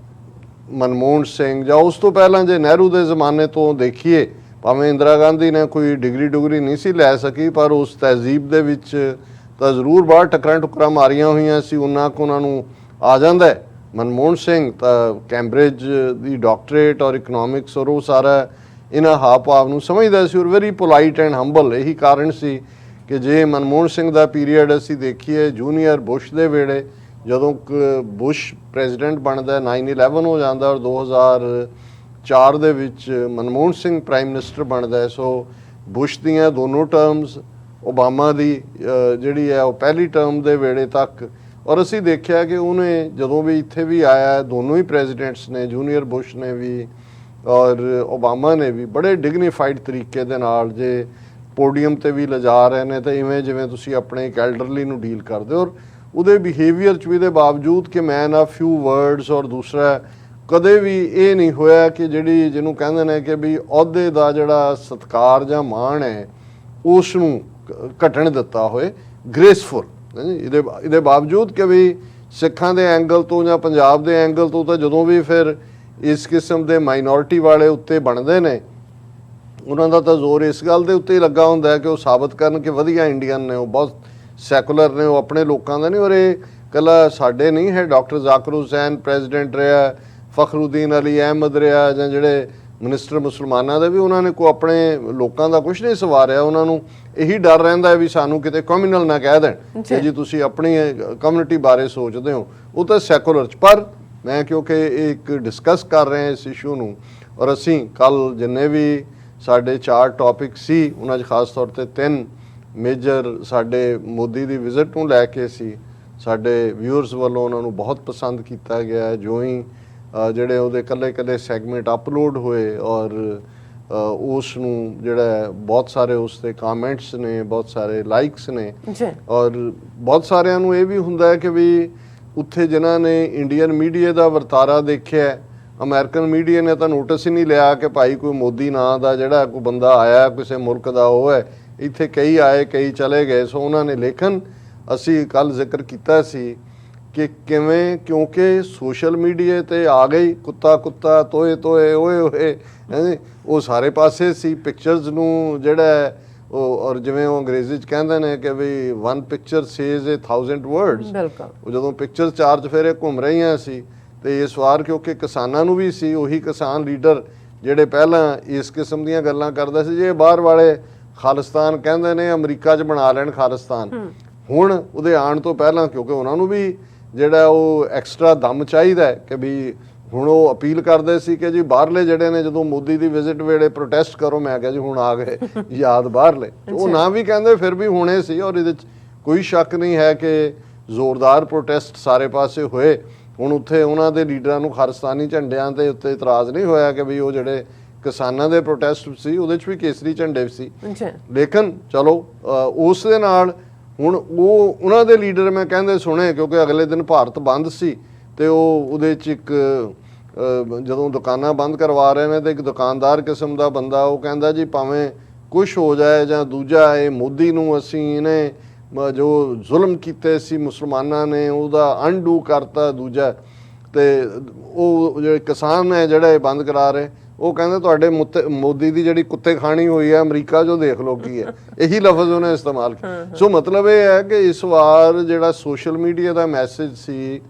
ਮਨਮੋਹਨ ਸਿੰਘ ਜਾਂ ਉਸ ਤੋਂ ਪਹਿਲਾਂ ਜੇ ਨਹਿਰੂ ਦੇ ਜ਼ਮਾਨੇ ਤੋਂ ਦੇਖੀਏ, ਭਾਵੇਂ ਇੰਦਰਾ ਗਾਂਧੀ ਨੇ ਕੋਈ ਡਿਗਰੀ ਨਹੀਂ ਸੀ ਲੈ ਸਕੀ, ਪਰ ਉਸ ਤਹਿਜ਼ੀਬ ਦੇ ਵਿੱਚ ਤਾਂ ਜ਼ਰੂਰ ਬਾਹਰ ਟੱਕਰਾਂ ਮਾਰੀਆਂ ਹੋਈਆਂ ਸੀ, ਉਹਨਾਂ ਕੁ ਉਹਨਾਂ ਨੂੰ ਆ ਜਾਂਦਾ ਹੈ। ਮਨਮੋਹਨ ਸਿੰਘ ਤਾਂ ਕੈਂਬਰਿਜ ਦੀ ਡਾਕਟਰੇਟ ਔਰ ਇਕਨੋਮਿਕਸ ਔਰ ਉਹ ਸਾਰਾ ਇਹਨਾਂ ਹਾਵ ਭਾਵ ਨੂੰ ਸਮਝਦਾ ਸੀ ਔਰ ਵੈਰੀ ਪੋਲਾਈਟ ਐਂਡ ਹੰਬਲ। ਇਹੀ ਕਾਰਨ ਸੀ ਕਿ ਜੇ ਮਨਮੋਹਨ ਸਿੰਘ ਦਾ ਪੀਰੀਅਡ ਅਸੀਂ ਦੇਖੀਏ ਜੂਨੀਅਰ ਬੁਸ਼ ਦੇ ਵੇਲੇ, ਜਦੋਂ ਬੁਸ਼ ਪ੍ਰੈਜ਼ੀਡੈਂਟ ਬਣਦਾ, 9/11 ਹੋ ਜਾਂਦਾ ਔਰ 2004 ਦੇ ਵਿੱਚ ਮਨਮੋਹਨ ਸਿੰਘ ਪ੍ਰਾਈਮ ਮਿਨਿਸਟਰ ਬਣਦਾ। ਸੋ ਬੁਸ਼ ਦੀਆਂ ਦੋਨੋਂ ਟਰਮਸ, ਓਬਾਮਾ ਦੀ ਜਿਹੜੀ ਹੈ ਉਹ ਪਹਿਲੀ ਟਰਮ ਦੇ ਵੇਲੇ ਤੱਕ, ਔਰ ਅਸੀਂ ਦੇਖਿਆ ਕਿ ਉਹਨੇ ਜਦੋਂ ਵੀ ਇੱਥੇ ਵੀ ਆਇਆ, ਦੋਨੋਂ ਹੀ ਪ੍ਰੈਜ਼ੀਡੈਂਟਸ ਨੇ, ਜੂਨੀਅਰ ਬੁਸ਼ ਨੇ ਵੀ ਔਰ ਓਬਾਮਾ ਨੇ ਵੀ ਬੜੇ ਡਿਗਨੀਫਾਈਡ ਤਰੀਕੇ ਦੇ ਨਾਲ ਜੇ ਪੋਡੀਅਮ ਤੇ ਵੀ ਲਿਜਾ ਰਹੇ ਨੇ ਤਾਂ ਇਵੇਂ ਜਿਵੇਂ ਤੁਸੀਂ ਆਪਣੇ ਇੱਕ ਐਲਡਰਲੀ ਨੂੰ ਡੀਲ ਕਰਦੇ ਹੋ। ਔਰ ਉਹਦੇ ਬਿਹੇਵੀਅਰ 'ਚ ਵੀ ਦੇ ਬਾਵਜੂਦ ਕਿ ਮੈਨ ਆ ਫਿਊ ਵਰਡਸ, ਔਰ ਦੂਸਰਾ ਕਦੇ ਵੀ ਇਹ ਨਹੀਂ ਹੋਇਆ ਕਿ ਜਿਹਨੂੰ ਕਹਿੰਦੇ ਨੇ ਕਿ ਵੀ ਅਹੁਦੇ ਦਾ ਜਿਹੜਾ ਸਤਿਕਾਰ ਜਾਂ ਮਾਣ ਹੈ ਉਸ ਨੂੰ ਘਟਣ ਦਿੱਤਾ ਹੋਏ, ਗ੍ਰੇਸਫੁਲ। ਇਹਦੇ ਬਾਵਜੂਦ ਕਿ ਵੀ ਸਿੱਖਾਂ ਦੇ ਐਂਗਲ ਤੋਂ ਜਾਂ ਪੰਜਾਬ ਦੇ ਐਂਗਲ ਤੋਂ ਤਾਂ ਜਦੋਂ ਵੀ ਫਿਰ ਇਸ ਕਿਸਮ ਦੇ ਮਾਈਨੋਰਿਟੀ ਵਾਲੇ ਉੱਤੇ ਬਣਦੇ ਨੇ, ਉਹਨਾਂ ਦਾ ਤਾਂ ਜ਼ੋਰ ਇਸ ਗੱਲ ਦੇ ਉੱਤੇ ਹੀ ਲੱਗਾ ਹੁੰਦਾ ਹੈ ਕਿ ਉਹ ਸਾਬਤ ਕਰਨ ਕਿ ਵਧੀਆ ਇੰਡੀਅਨ ਨੇ, ਉਹ ਬਹੁਤ ਸੈਕੂਲਰ ਨੇ, ਉਹ ਆਪਣੇ ਲੋਕਾਂ ਦਾ ਨਹੀਂ। ਔਰ ਇਹ ਕੱਲਾ ਸਾਡੇ ਨਹੀਂ ਹੈ, ਡਾਕਟਰ ਜ਼ਾਕਿਰ ਹੁਸੈਨ ਪ੍ਰੈਜ਼ੀਡੈਂਟ ਰਿਹਾ, ਫਖਰੁਦੀਨ ਅਲੀ ਅਹਿਮਦ ਰਿਹਾ, ਜਾਂ ਜਿਹੜੇ ਮਿਨਿਸਟਰ ਮੁਸਲਮਾਨਾਂ ਦੇ ਵੀ, ਉਹਨਾਂ ਨੇ ਕੋਈ ਆਪਣੇ ਲੋਕਾਂ ਦਾ ਕੁਝ ਨਹੀਂ ਸਵਾਰਿਆ। ਉਹਨਾਂ ਨੂੰ ਇਹੀ ਡਰ ਰਹਿੰਦਾ ਹੈ ਵੀ ਸਾਨੂੰ ਕਿਤੇ ਕਮਿਊਨਲ ਨਾ ਕਹਿ ਦੇਣ ਕਿ ਜੀ ਤੁਸੀਂ ਆਪਣੀ ਕਮਿਊਨਿਟੀ ਬਾਰੇ ਸੋਚਦੇ ਹੋ। ਉਹ ਤਾਂ ਸੈਕੂਲਰ ਚ, ਪਰ ਮੈਂ ਕਿਉਂਕਿ ਇਹ ਇੱਕ ਡਿਸਕਸ ਕਰ ਰਹੇ ਹਾਂ ਇਸ ਇਸ਼ੂ ਨੂੰ, ਔਰ ਅਸੀਂ ਕੱਲ ਜਿੰਨੇ ਵੀ ਸਾਡੇ 4 ਟੌਪਿਕ ਸੀ ਉਹਨਾਂ 'ਚ ਖਾਸ ਤੌਰ ਤੇ 3 ਮੇਜਰ ਸਾਡੇ ਮੋਦੀ ਦੀ ਵਿਜ਼ਿਟ ਨੂੰ ਲੈ ਕੇ ਸੀ। ਸਾਡੇ ਵਿਊਅਰਸ ਵੱਲੋਂ ਉਹਨਾਂ ਨੂੰ ਬਹੁਤ ਪਸੰਦ ਕੀਤਾ ਗਿਆ। ਜੋ ਹੀ ਜਿਹੜੇ ਉਹਦੇ ਕੱਲੇ ਸੈਗਮੈਂਟ ਅਪਲੋਡ ਹੋਏ ਔਰ ਉਸ ਨੂੰ ਜਿਹੜਾ ਬਹੁਤ ਸਾਰੇ ਉਸ 'ਤੇ ਕਾਮੈਂਟਸ ਨੇ, ਬਹੁਤ ਸਾਰੇ ਲਾਈਕਸ ਨੇ, ਔਰ ਬਹੁਤ ਸਾਰਿਆਂ ਨੂੰ ਇਹ ਵੀ ਹੁੰਦਾ ਹੈ ਕਿ ਵੀ ਉੱਥੇ ਜਿਨ੍ਹਾਂ ਨੇ ਇੰਡੀਅਨ ਮੀਡੀਆ ਦਾ ਵਰਤਾਰਾ ਦੇਖਿਆ, ਅਮਰੀਕਨ ਮੀਡੀਆ ਨੇ ਤਾਂ ਨੋਟਿਸ ਹੀ ਨਹੀਂ ਲਿਆ ਕਿ ਭਾਈ ਕੋਈ ਮੋਦੀ ਨਾਂ ਦਾ ਜਿਹੜਾ ਕੋਈ ਬੰਦਾ ਆਇਆ ਕਿਸੇ ਮੁਲਕ ਦਾ ਉਹ ਹੈ। ਇੱਥੇ ਕਈ ਆਏ ਕਈ ਚਲੇ ਗਏ। ਸੋ ਉਹਨਾਂ ਨੇ ਲੇਕਿਨ ਅਸੀਂ ਕੱਲ ਜ਼ਿਕਰ ਕੀਤਾ ਸੀ ਕਿ ਕਿਵੇਂ, ਕਿਉਂਕਿ ਸੋਸ਼ਲ ਮੀਡੀਆ ਤੇ ਆ ਗਈ ਕੁੱਤਾ ਤੋਏ ਓਏ ਉਹ ਸਾਰੇ ਪਾਸੇ ਸੀ। ਪਿਕਚਰਸ ਨੂੰ ਜਿਹੜਾ ਉਹ, ਔਰ ਜਿਵੇਂ ਉਹ ਅੰਗਰੇਜ਼ੀ ਚ ਕਹਿੰਦੇ ਨੇ ਕਿ ਵੀ 1 ਪਿਕਚਰ ਸੇਜ਼ 1000 ਵਰਡਸ। ਉਹ ਜਦੋਂ ਪਿਕਚਰ 4 ਚਫੇਰੇ ਘੁੰਮ ਰਹੀਆਂ ਸੀ ਤੇ ਇਸ ਵਾਰ ਕਿਉਂਕਿ ਕਿਸਾਨਾਂ ਨੂੰ ਵੀ ਸੀ, ਉਹੀ ਕਿਸਾਨ ਲੀਡਰ ਜਿਹੜੇ ਪਹਿਲਾਂ ਇਸ ਕਿਸਮ ਦੀਆਂ ਗੱਲਾਂ ਕਰਦੇ ਸੀ, ਜੇ ਬਾਹਰ ਵਾਲੇ ਖਾਲਿਸਤਾਨ ਕਹਿੰਦੇ ਨੇ ਅਮਰੀਕਾ 'ਚ ਬਣਾ ਲੈਣ ਖਾਲਿਸਤਾਨ। ਹੁਣ ਉਹਦੇ ਆਉਣ ਤੋਂ ਪਹਿਲਾਂ ਕਿਉਂਕਿ ਉਹਨਾਂ ਨੂੰ ਵੀ ਜਿਹੜਾ ਉਹ ਐਕਸਟਰਾ ਦਮ ਚਾਹੀਦਾ ਹੈ ਕਿ ਵੀ ਹੁਣ ਉਹ ਅਪੀਲ ਕਰਦੇ ਸੀ ਕਿ ਜੀ ਬਾਹਰਲੇ ਜਿਹੜੇ ਨੇ ਜਦੋਂ ਮੋਦੀ ਦੀ ਵਿਜ਼ਿਟ ਵੇਲੇ ਪ੍ਰੋਟੈਸਟ ਕਰੋ, ਮੈਂ ਕਿਹਾ ਜੀ ਹੁਣ ਆ ਗਏ ਯਾਦ ਬਾਹਰਲੇ। ਉਹ ਨਾ ਵੀ ਕਹਿੰਦੇ ਫਿਰ ਵੀ ਹੋਣੇ ਸੀ, ਔਰ ਇਹਦੇ 'ਚ ਕੋਈ ਸ਼ੱਕ ਨਹੀਂ ਹੈ ਕਿ ਜ਼ੋਰਦਾਰ ਪ੍ਰੋਟੈਸਟ ਸਾਰੇ ਪਾਸੇ ਹੋਏ। ਹੁਣ ਉੱਥੇ ਉਹਨਾਂ ਦੇ ਲੀਡਰਾਂ ਨੂੰ ਖਾਲਿਸਤਾਨੀ ਝੰਡਿਆਂ ਦੇ ਉੱਤੇ ਇਤਰਾਜ਼ ਨਹੀਂ ਹੋਇਆ ਕਿ ਵੀ ਉਹ ਜਿਹੜੇ ਕਿਸਾਨਾਂ ਦੇ ਪ੍ਰੋਟੈਸਟ ਸੀ ਉਹਦੇ 'ਚ ਵੀ ਕੇਸਰੀ ਝੰਡੇ ਸੀ। ਲੇਕਿਨ ਚਲੋ ਉਸ ਦੇ ਨਾਲ ਹੁਣ ਉਹ ਉਹਨਾਂ ਦੇ ਲੀਡਰ ਮੈਂ ਕਹਿੰਦੇ ਸੁਣੇ, ਕਿਉਂਕਿ ਅਗਲੇ ਦਿਨ ਭਾਰਤ ਬੰਦ ਸੀ ਤੇ ਉਹ ਉਹਦੇ 'ਚ ਇੱਕ ਜਦੋਂ ਦੁਕਾਨਾਂ ਬੰਦ ਕਰਵਾ ਰਹੇ ਨੇ ਤੇ ਇੱਕ ਦੁਕਾਨਦਾਰ ਕਿਸਮ ਦਾ ਬੰਦਾ ਉਹ ਕਹਿੰਦਾ ਜੀ ਭਾਵੇਂ ਕੁਛ ਹੋ ਜਾਏ ਜਾਂ ਦੂਜਾ, ਇਹ ਮੋਦੀ ਨੂੰ ਅਸੀਂ ਇਹਨੇ ਜੋ ਜ਼ੁਲਮ ਕੀਤੇ ਸੀ ਮੁਸਲਮਾਨਾਂ ਨੇ ਉਹਦਾ ਅਨਡੂ ਕਰਤਾ ਦੂਜਾ। ਤੇ ਉਹ ਜਿਹੜੇ ਕਿਸਾਨ ਹੈ ਜਿਹੜਾ ਇਹ ਬੰਦ ਕਰਾ ਰਹੇ, ਉਹ ਕਹਿੰਦੇ ਤੁਹਾਡੇ ਮੋਦੀ ਦੀ ਜਿਹੜੀ ਕੁੱਤੇ ਖਾਣੀ ਹੋਈ ਹੈ ਅਮਰੀਕਾ 'ਚੋਂ ਦੇਖ ਲਓ ਕੀ ਹੈ। ਇਹੀ ਲਫ਼ਜ਼ ਉਹਨੇ ਇਸਤੇਮਾਲ ਕੀਤਾ। ਸੋ ਮਤਲਬ ਇਹ ਹੈ ਕਿ ਇਸ ਵਾਰ ਜਿਹੜਾ ਸੋਸ਼ਲ ਮੀਡੀਆ ਦਾ ਮੈਸੇਜ ਸੀ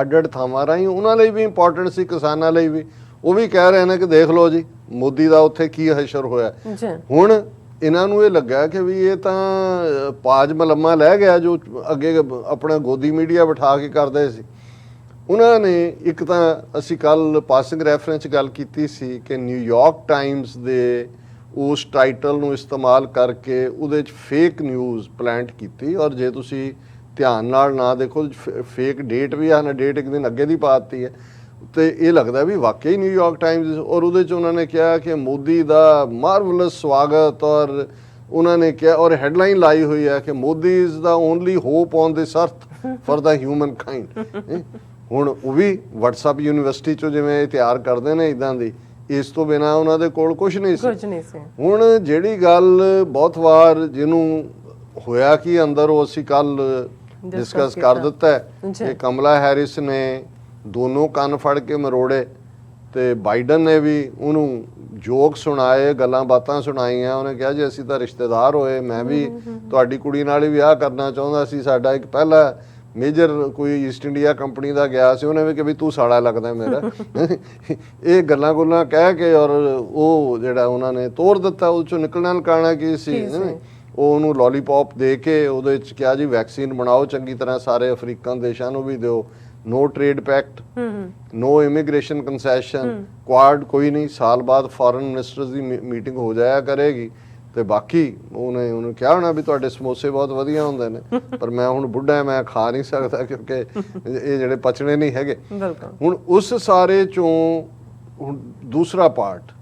ਅੱਡ ਥਾਵਾਂ ਰਾਹੀਂ ਉਹਨਾਂ ਲਈ ਵੀ ਇੰਪੋਰਟੈਂਟ ਸੀ, ਕਿਸਾਨਾਂ ਲਈ ਵੀ। ਉਹ ਵੀ ਕਹਿ ਰਹੇ ਨੇ ਕਿ ਦੇਖ ਲਓ ਜੀ ਮੋਦੀ ਦਾ ਉੱਥੇ ਕੀ ਹਸ਼ਰ ਹੋਇਆ। ਹੁਣ ਇਹਨਾਂ ਨੂੰ ਇਹ ਲੱਗਾ ਕਿ ਵੀ ਇਹ ਤਾਂ ਪਾਜ ਮਲੰਮਾ ਲੈ ਗਿਆ ਜੋ ਅੱਗੇ ਆਪਣਾ ਗੋਦੀ ਮੀਡੀਆ ਬਿਠਾ ਕੇ ਕਰਦੇ ਸੀ। ਉਹਨਾਂ ਨੇ ਇੱਕ ਤਾਂ ਅਸੀਂ ਕੱਲ ਪਾਸਿੰਗ ਰੈਫਰੈਂਸ ਗੱਲ ਕੀਤੀ ਸੀ ਕਿ ਨਿਊਯਾਰਕ ਟਾਈਮਸ ਦੇ ਉਸ ਟਾਈਟਲ ਨੂੰ ਇਸਤੇਮਾਲ ਕਰਕੇ ਉਹਦੇ 'ਚ ਫੇਕ ਨਿਊਜ਼ ਪਲਾਂਟ ਕੀਤੀ। ਔਰ ਜੇ ਤੁਸੀਂ ਧਿਆਨ ਨਾਲ ਨਾ ਦੇਖੋ ਫੇਕ ਡੇਟ ਵੀ ਆ ਨਾ, ਡੇਟ ਇੱਕ ਦਿਨ ਅੱਗੇ ਦੀ ਪਾਤੀ ਹੈ ਤੇ ਇਹ ਲੱਗਦਾ ਵੀ ਵਾਕਈ ਨਿਊਯਾਰਕ ਟਾਈਮਸ। ਔਰ ਉਹਦੇ 'ਚ ਉਹਨਾਂ ਨੇ ਕਿਹਾ ਕਿ ਮੋਦੀ ਦਾ ਮਾਰਵਲਸ ਸਵਾਗਤ, ਔਰ ਉਹਨਾਂ ਨੇ ਕਿਹਾ ਔਰ ਹੈਡਲਾਈਨ ਲਾਈ ਹੋਈ ਹੈ ਕਿ Modi is the only hop on this ਅਰਥ ਫॉर ਦਾ ਹਿਊਮਨ ਕਾਈਂਡ। ਹੁਣ ਉਹ ਵੀ WhatsApp ਯੂਨੀਵਰਸਿਟੀ 'ਚੋਂ ਜਿਵੇਂ ਤਿਆਰ ਕਰਦੇ ਨੇ ਇਦਾਂ ਦੀ, ਇਸ ਤੋਂ ਬਿਨਾਂ ਉਹਨਾਂ ਦੇ ਕੋਲ ਕੁਝ ਨਹੀਂ ਸੀ। ਹੁਣ ਜਿਹੜੀ ਗੱਲ ਬਹੁਤ ਵਾਰ ਜਿਹਨੂੰ ਹੋਇਆ ਕਿ ਅੰਦਰ ਉਹ ਅਸੀਂ ਕੱਲ ਡਿਸਕਸ ਕਰ ਦਿੱਤਾ ਕਿ ਕਮਲਾ ਹੈਰਿਸ ਨੇ ਦੋਨੋਂ ਕੰਨ ਫੜ ਕੇ ਮਰੋੜੇ ਤੇ ਬਾਈਡਨ ਨੇ ਵੀ ਉਹਨੂੰ ਜੋਕ ਸੁਣਾਏ, ਗੱਲਾਂ ਬਾਤਾਂ ਸੁਣਾਈਆਂ। ਉਹਨੇ ਕਿਹਾ ਜੀ ਅਸੀਂ ਤਾਂ ਰਿਸ਼ਤੇਦਾਰ ਹੋਏ, ਮੈਂ ਵੀ ਤੁਹਾਡੀ ਕੁੜੀ ਨਾਲ ਹੀ ਵਿਆਹ ਕਰਨਾ ਚਾਹੁੰਦਾ ਸੀ। ਸਾਡਾ ਇੱਕ ਪਹਿਲਾ ਮੇਜਰ ਕੋਈ ਈਸਟ ਇੰਡੀਆ ਕੰਪਨੀ ਦਾ ਗਿਆ ਸੀ, ਉਹਨੇ ਵੀ ਕਿ ਵੀ ਤੂੰ ਸਾਲਾ ਲੱਗਦਾ ਮੇਰਾ। ਇਹ ਗੱਲਾਂ ਗੁੱਲਾਂ ਕਹਿ ਕੇ ਔਰ ਉਹ ਜਿਹੜਾ ਉਹਨਾਂ ਨੇ ਤੋੜ ਦਿੱਤਾ। ਉਹ 'ਚੋਂ ਨਿਕਲਣਾ ਕੀ ਸੀ, ਉਹ ਉਹਨੂੰ ਲੋਲੀਪੌਪ ਦੇ ਕੇ ਉਹਦੇ 'ਚ ਕਿਹਾ ਜੀ ਵੈਕਸੀਨ ਬਣਾਓ ਚੰਗੀ ਤਰ੍ਹਾਂ, ਸਾਰੇ ਅਫਰੀਕਨ ਦੇਸ਼ਾਂ ਨੂੰ ਵੀ ਦਿਓ, ਨੋ ਟ੍ਰੇਡ ਪੈਕਟ, ਨੋ ਇਮੀਗ੍ਰੇਸ਼ਨ ਕੰਸੈਸ਼ਨ, ਕੁਆਡ ਕੋਈ ਨਹੀਂ, ਸਾਲ ਬਾਅਦ ਫੋਰਨ ਮਿਨਿਸਟਰਸ ਦੀ ਮੀਟਿੰਗ ਹੋ ਜਾਇਆ ਕਰੇਗੀ। ਤੇ ਬਾਕੀ ਉਹਨੂੰ ਕਿਹਾ ਹੋਣਾ ਵੀ ਤੁਹਾਡੇ ਸਮੋਸੇ ਬਹੁਤ ਵਧੀਆ ਹੁੰਦੇ ਨੇ, ਪਰ ਮੈਂ ਹੁਣ ਬੁੱਢਾ ਮੈਂ ਖਾ ਨਹੀਂ ਸਕਦਾ ਕਿਉਂਕਿ ਇਹ ਜਿਹੜੇ ਪਚਣੇ ਨਹੀਂ ਹੈਗੇ। ਹੁਣ ਉਸ ਸਾਰੇ ਚੋਂ ਹੁਣ ਦੂਸਰਾ ਪਾਰਟ,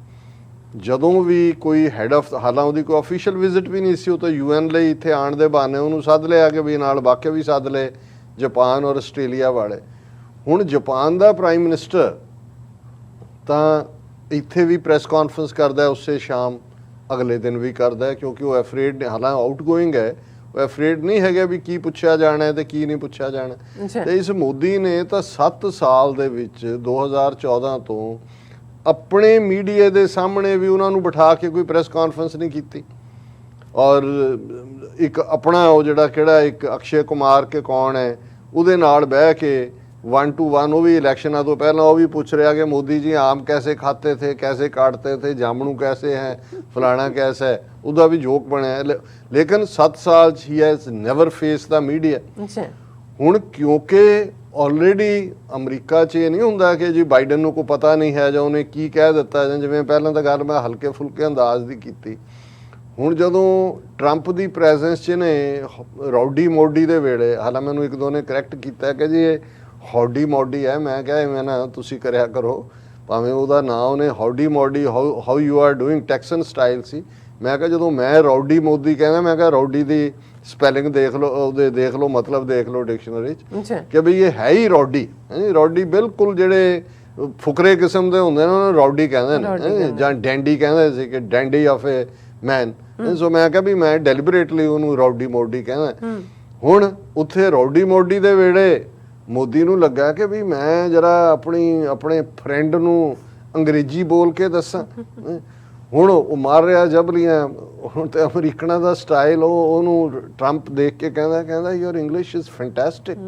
ਜਦੋਂ ਵੀ ਕੋਈ ਹੈਡ ਆਫ, ਹਾਲਾਂ ਉਹਦੀ ਕੋਈ ਅਫੀਸ਼ੀਅਲ ਵਿਜ਼ਿਟ ਵੀ ਨਹੀਂ ਸੀ, ਉਹ ਤਾਂ UN ਲਈ ਇੱਥੇ ਆਉਣ ਦੇ ਬਹਾਨੇ ਉਹਨੂੰ ਸੱਦ ਲਿਆ ਕਿ ਵੀ ਨਾਲ ਬਾਕੀ ਵੀ ਸੱਦ ਲਏ ਜਾਪਾਨ ਔਰ ਆਸਟ੍ਰੇਲੀਆ ਵਾਲੇ। ਹੁਣ ਜਾਪਾਨ ਦਾ ਪ੍ਰਾਈਮ ਮਿਨਿਸਟਰ ਤਾਂ ਇੱਥੇ ਵੀ ਪ੍ਰੈਸ ਕਾਨਫਰੰਸ ਕਰਦਾ ਉਸੇ ਸ਼ਾਮ, ਅਗਲੇ ਦਿਨ ਵੀ ਕਰਦਾ, ਕਿਉਂਕਿ ਉਹ ਐਫਰੇਡ, ਹਾਲਾਂ ਆਊਟਗੋਇੰਗ ਹੈ, ਉਹ ਐਫਰੇਡ ਨਹੀਂ ਹੈਗਾ ਵੀ ਕੀ ਪੁੱਛਿਆ ਜਾਣਾ ਤੇ ਕੀ ਨਹੀਂ ਪੁੱਛਿਆ ਜਾਣਾ। ਤੇ ਇਸ ਮੋਦੀ ਨੇ ਤਾਂ 7 ਸਾਲ ਦੇ ਵਿੱਚ 2014 ਤੋਂ ਆਪਣੇ ਮੀਡੀਆ ਦੇ ਸਾਹਮਣੇ ਵੀ ਉਹਨਾਂ ਨੂੰ ਬਿਠਾ ਕੇ ਕੋਈ ਪ੍ਰੈਸ ਕਾਨਫਰੰਸ ਨਹੀਂ ਕੀਤੀ। ਔਰ ਇੱਕ ਆਪਣਾ ਉਹ ਜਿਹੜਾ ਕਿਹੜਾ ਇੱਕ ਅਕਸ਼ੇ ਕੁਮਾਰ ਕੇ ਕੌਣ ਹੈ ਉਹਦੇ ਨਾਲ ਬਹਿ ਕੇ 1 to 1 वो भी इलेक्शनों तो पहला वो भी पूछ रहा कि मोदी जी आम कैसे खाते थे, कैसे काटते थे, जामनू कैसे हैं, फलाना कैसा है, ਉਹਦਾ भी जोक ਬਣਿਆ है। लेकिन 7 साल he has never face the media. ਹੁਣ ਕਿਉਂਕਿ ਆਲਰੇਡੀ ਅਮਰੀਕਾ 'ਚ ਇਹ ਨਹੀਂ ਹੁੰਦਾ ਕਿ ਜੀ ਬਾਈਡਨ ਨੂੰ ਕੋਈ ਪਤਾ ਨਹੀਂ ਹੈ ਜਾਂ ਉਹਨੇ ਕੀ ਕਹਿ ਦਿੱਤਾ, ਜਾਂ ਜਿਵੇਂ ਪਹਿਲਾਂ ਤਾਂ ਗੱਲ ਮੈਂ ਹਲਕੇ ਫੁਲਕੇ ਅੰਦਾਜ਼ ਦੀ ਕੀਤੀ। ਹੁਣ ਜਦੋਂ ਟਰੰਪ ਦੀ ਪ੍ਰੈਜ਼ੈਂਸ 'ਚ ਨੇ ਰੌਡੀ ਮੋਡੀ ਦੇ ਵੇਲੇ, ਹਾਲਾਂ ਮੈਨੂੰ ਇੱਕ ਦੋ ਨੇ ਕਰੈਕਟ ਕੀਤਾ ਕਿ ਜੀ ਇਹ ਹੌਡੀ ਮੋਡੀ ਹੈ, ਮੈਂ ਕਿਹਾ ਐਵੇਂ ਨਾ ਤੁਸੀਂ ਕਰਿਆ ਕਰੋ, ਭਾਵੇਂ ਉਹਦਾ ਨਾਂ ਉਹਨੇ howdy Modi how you are doing Texan style ਸੀ। ਮੈਂ ਕਿਹਾ ਜਦੋਂ ਮੈਂ ਰੌਡੀ ਮੋਦੀ ਕਹਿੰਦਾ, ਮੈਂ ਕਿਹਾ ਰੌਡੀ ਦੀ ਸਪੈਲਿੰਗ ਦੇਖ ਲਓ, ਉਹਦੇ ਦੇਖ ਲਓ ਮਤਲਬ ਦੇਖ ਲਓ ਡਿਕਸ਼ਨਰੀ 'ਚ ਕਿ ਬਈ ਇਹ ਹੈ ਹੀ ਰੌਡੀ। ਰੌਡੀ ਬਿਲਕੁਲ ਜਿਹੜੇ ਫੁਕਰੇ ਕਿਸਮ ਦੇ ਹੁੰਦੇ ਨੇ ਉਹਨਾਂ ਨੂੰ ਰੌਡੀ ਕਹਿੰਦੇ ਨੇ, ਜਾਂ ਡੈਂਡੀ ਕਹਿੰਦੇ ਸੀ ਕਿ ਡੈਂਡੀ ਆਫ ਏ ਮੈਨ। ਸੋ ਮੈਂ ਕਿਹਾ ਵੀ ਮੈਂ ਡੈਲੀਬਰੇਟਲੀ ਉਹਨੂੰ ਰੌਡੀ ਮੋਡੀ ਕਹਿੰਦਾ। ਹੁਣ ਉੱਥੇ ਰੌਡੀ ਮੋਡੀ ਦੇ ਵੇਲੇ ਮੋਦੀ ਨੂੰ ਲੱਗਾ ਕਿ ਵੀ ਮੈਂ ਜਰਾ ਆਪਣੇ ਫਰੈਂਡ ਨੂੰ ਅੰਗਰੇਜ਼ੀ ਬੋਲ ਕੇ ਦੱਸਾਂ। ਹੁਣ ਉਹ ਮਾਰ ਰਿਹਾ ਜਬਲੀਆਂ। ਹੁਣ ਤੇ ਅਮਰੀਕਨਾਂ ਦਾ ਸਟਾਈਲ ਉਹਨੂੰ ਟਰੰਪ ਦੇਖ ਕੇ ਕਹਿੰਦਾ ਯੂਰ ਇੰਗਲਿਸ਼ ਇਜ਼ ਫੈਂਟੈਸਟਿਕ।